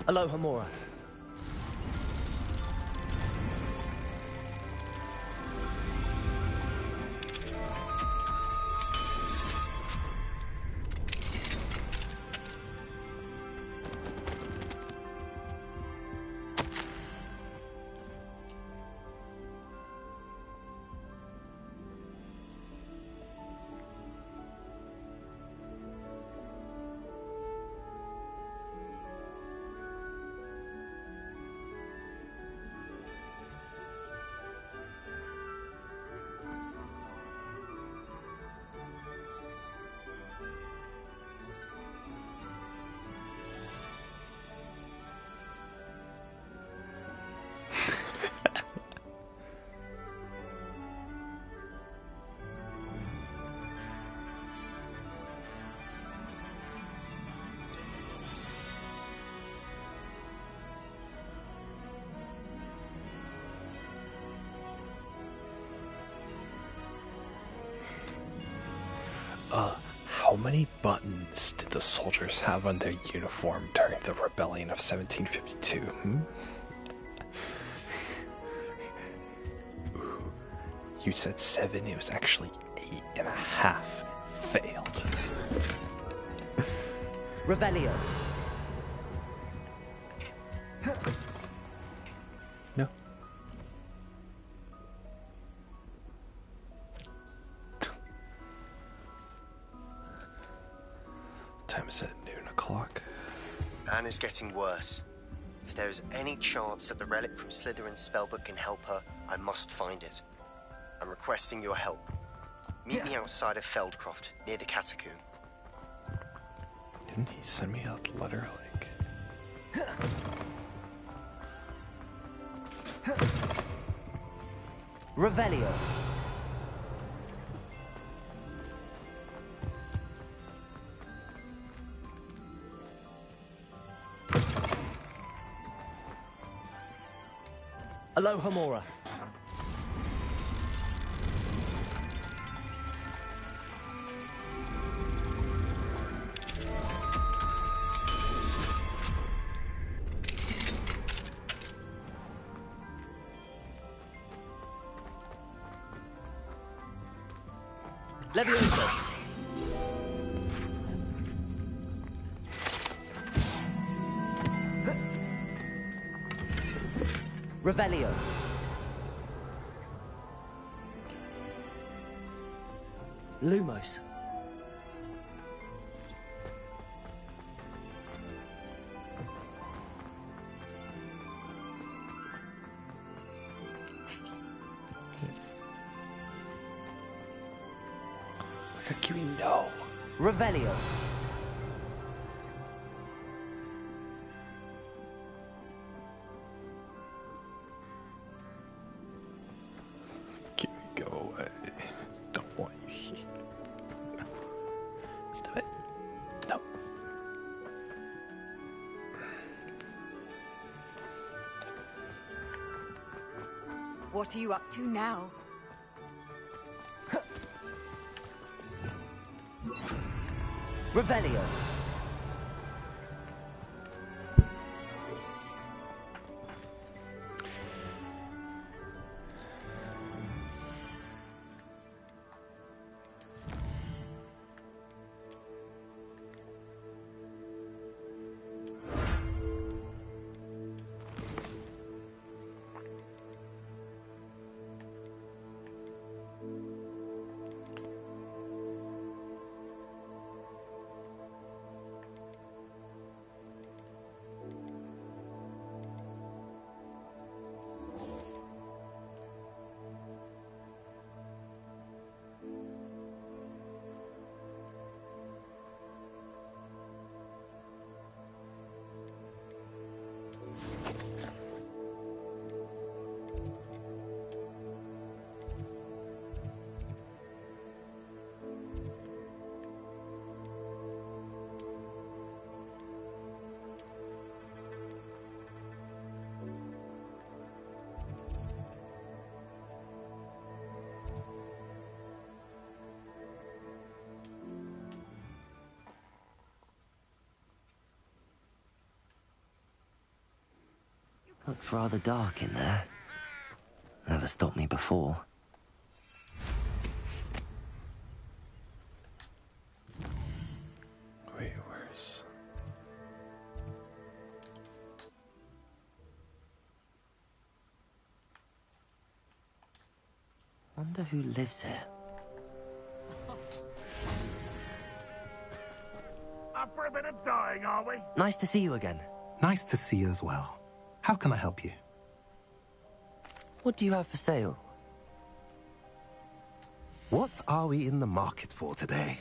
Aloha Mora.
How many buttons did the soldiers have on their uniform during the rebellion of 1752? Ooh, you said 7, it was actually 8.5. Failed.
Revelio.
No. Time is at noon o'clock.
Anne is getting worse. If there is any chance that the relic from Slytherin's spellbook can help her, I must find it. I'm requesting your help. Meet me outside of Feldcroft, near the catacomb.
Didn't he send me a letter, like...
Revelio. Alohomora. Levioso. Revelio. Lumos.
Kakiri, no.
Revelio.
Go away. Don't want you here. No. Stop it. No.
What are you up to now?
Revelio. Looked rather dark in there. Never stopped me before.
Wait, where's...
Wonder who lives here.
Up for a bit of dying, are we?
Nice to see you again.
Nice to see you as well. How can I help you?
What do you have for sale?
What are we in the market for today?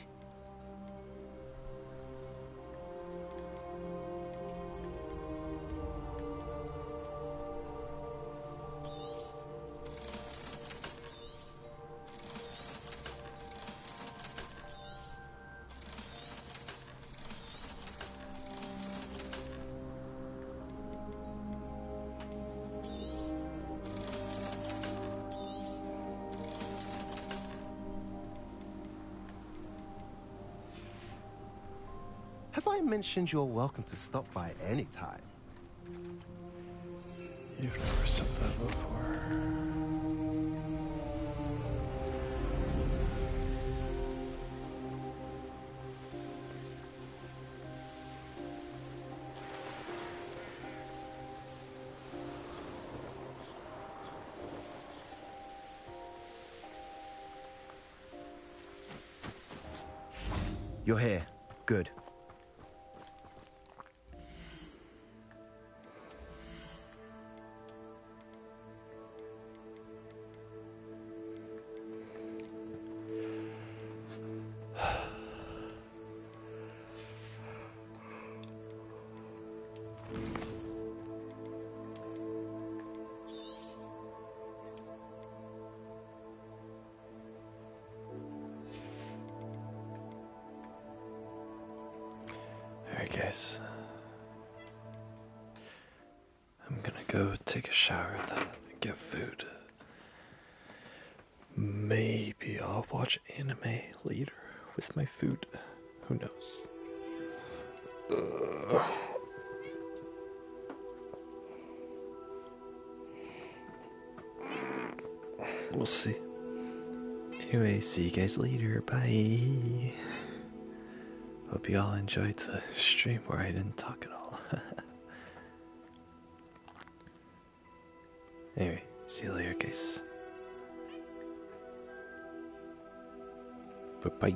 I mentioned you're welcome to stop by any time.
You've never said that before.
You're here. Good.
Alright, guys. I'm gonna go take a shower, then get food. Maybe I'll watch anime later with my food. Who knows? We'll see. Anyway, see you guys later. Bye. Hope you all enjoyed the stream where I didn't talk at all. Anyway, see you later, guys. Bye bye.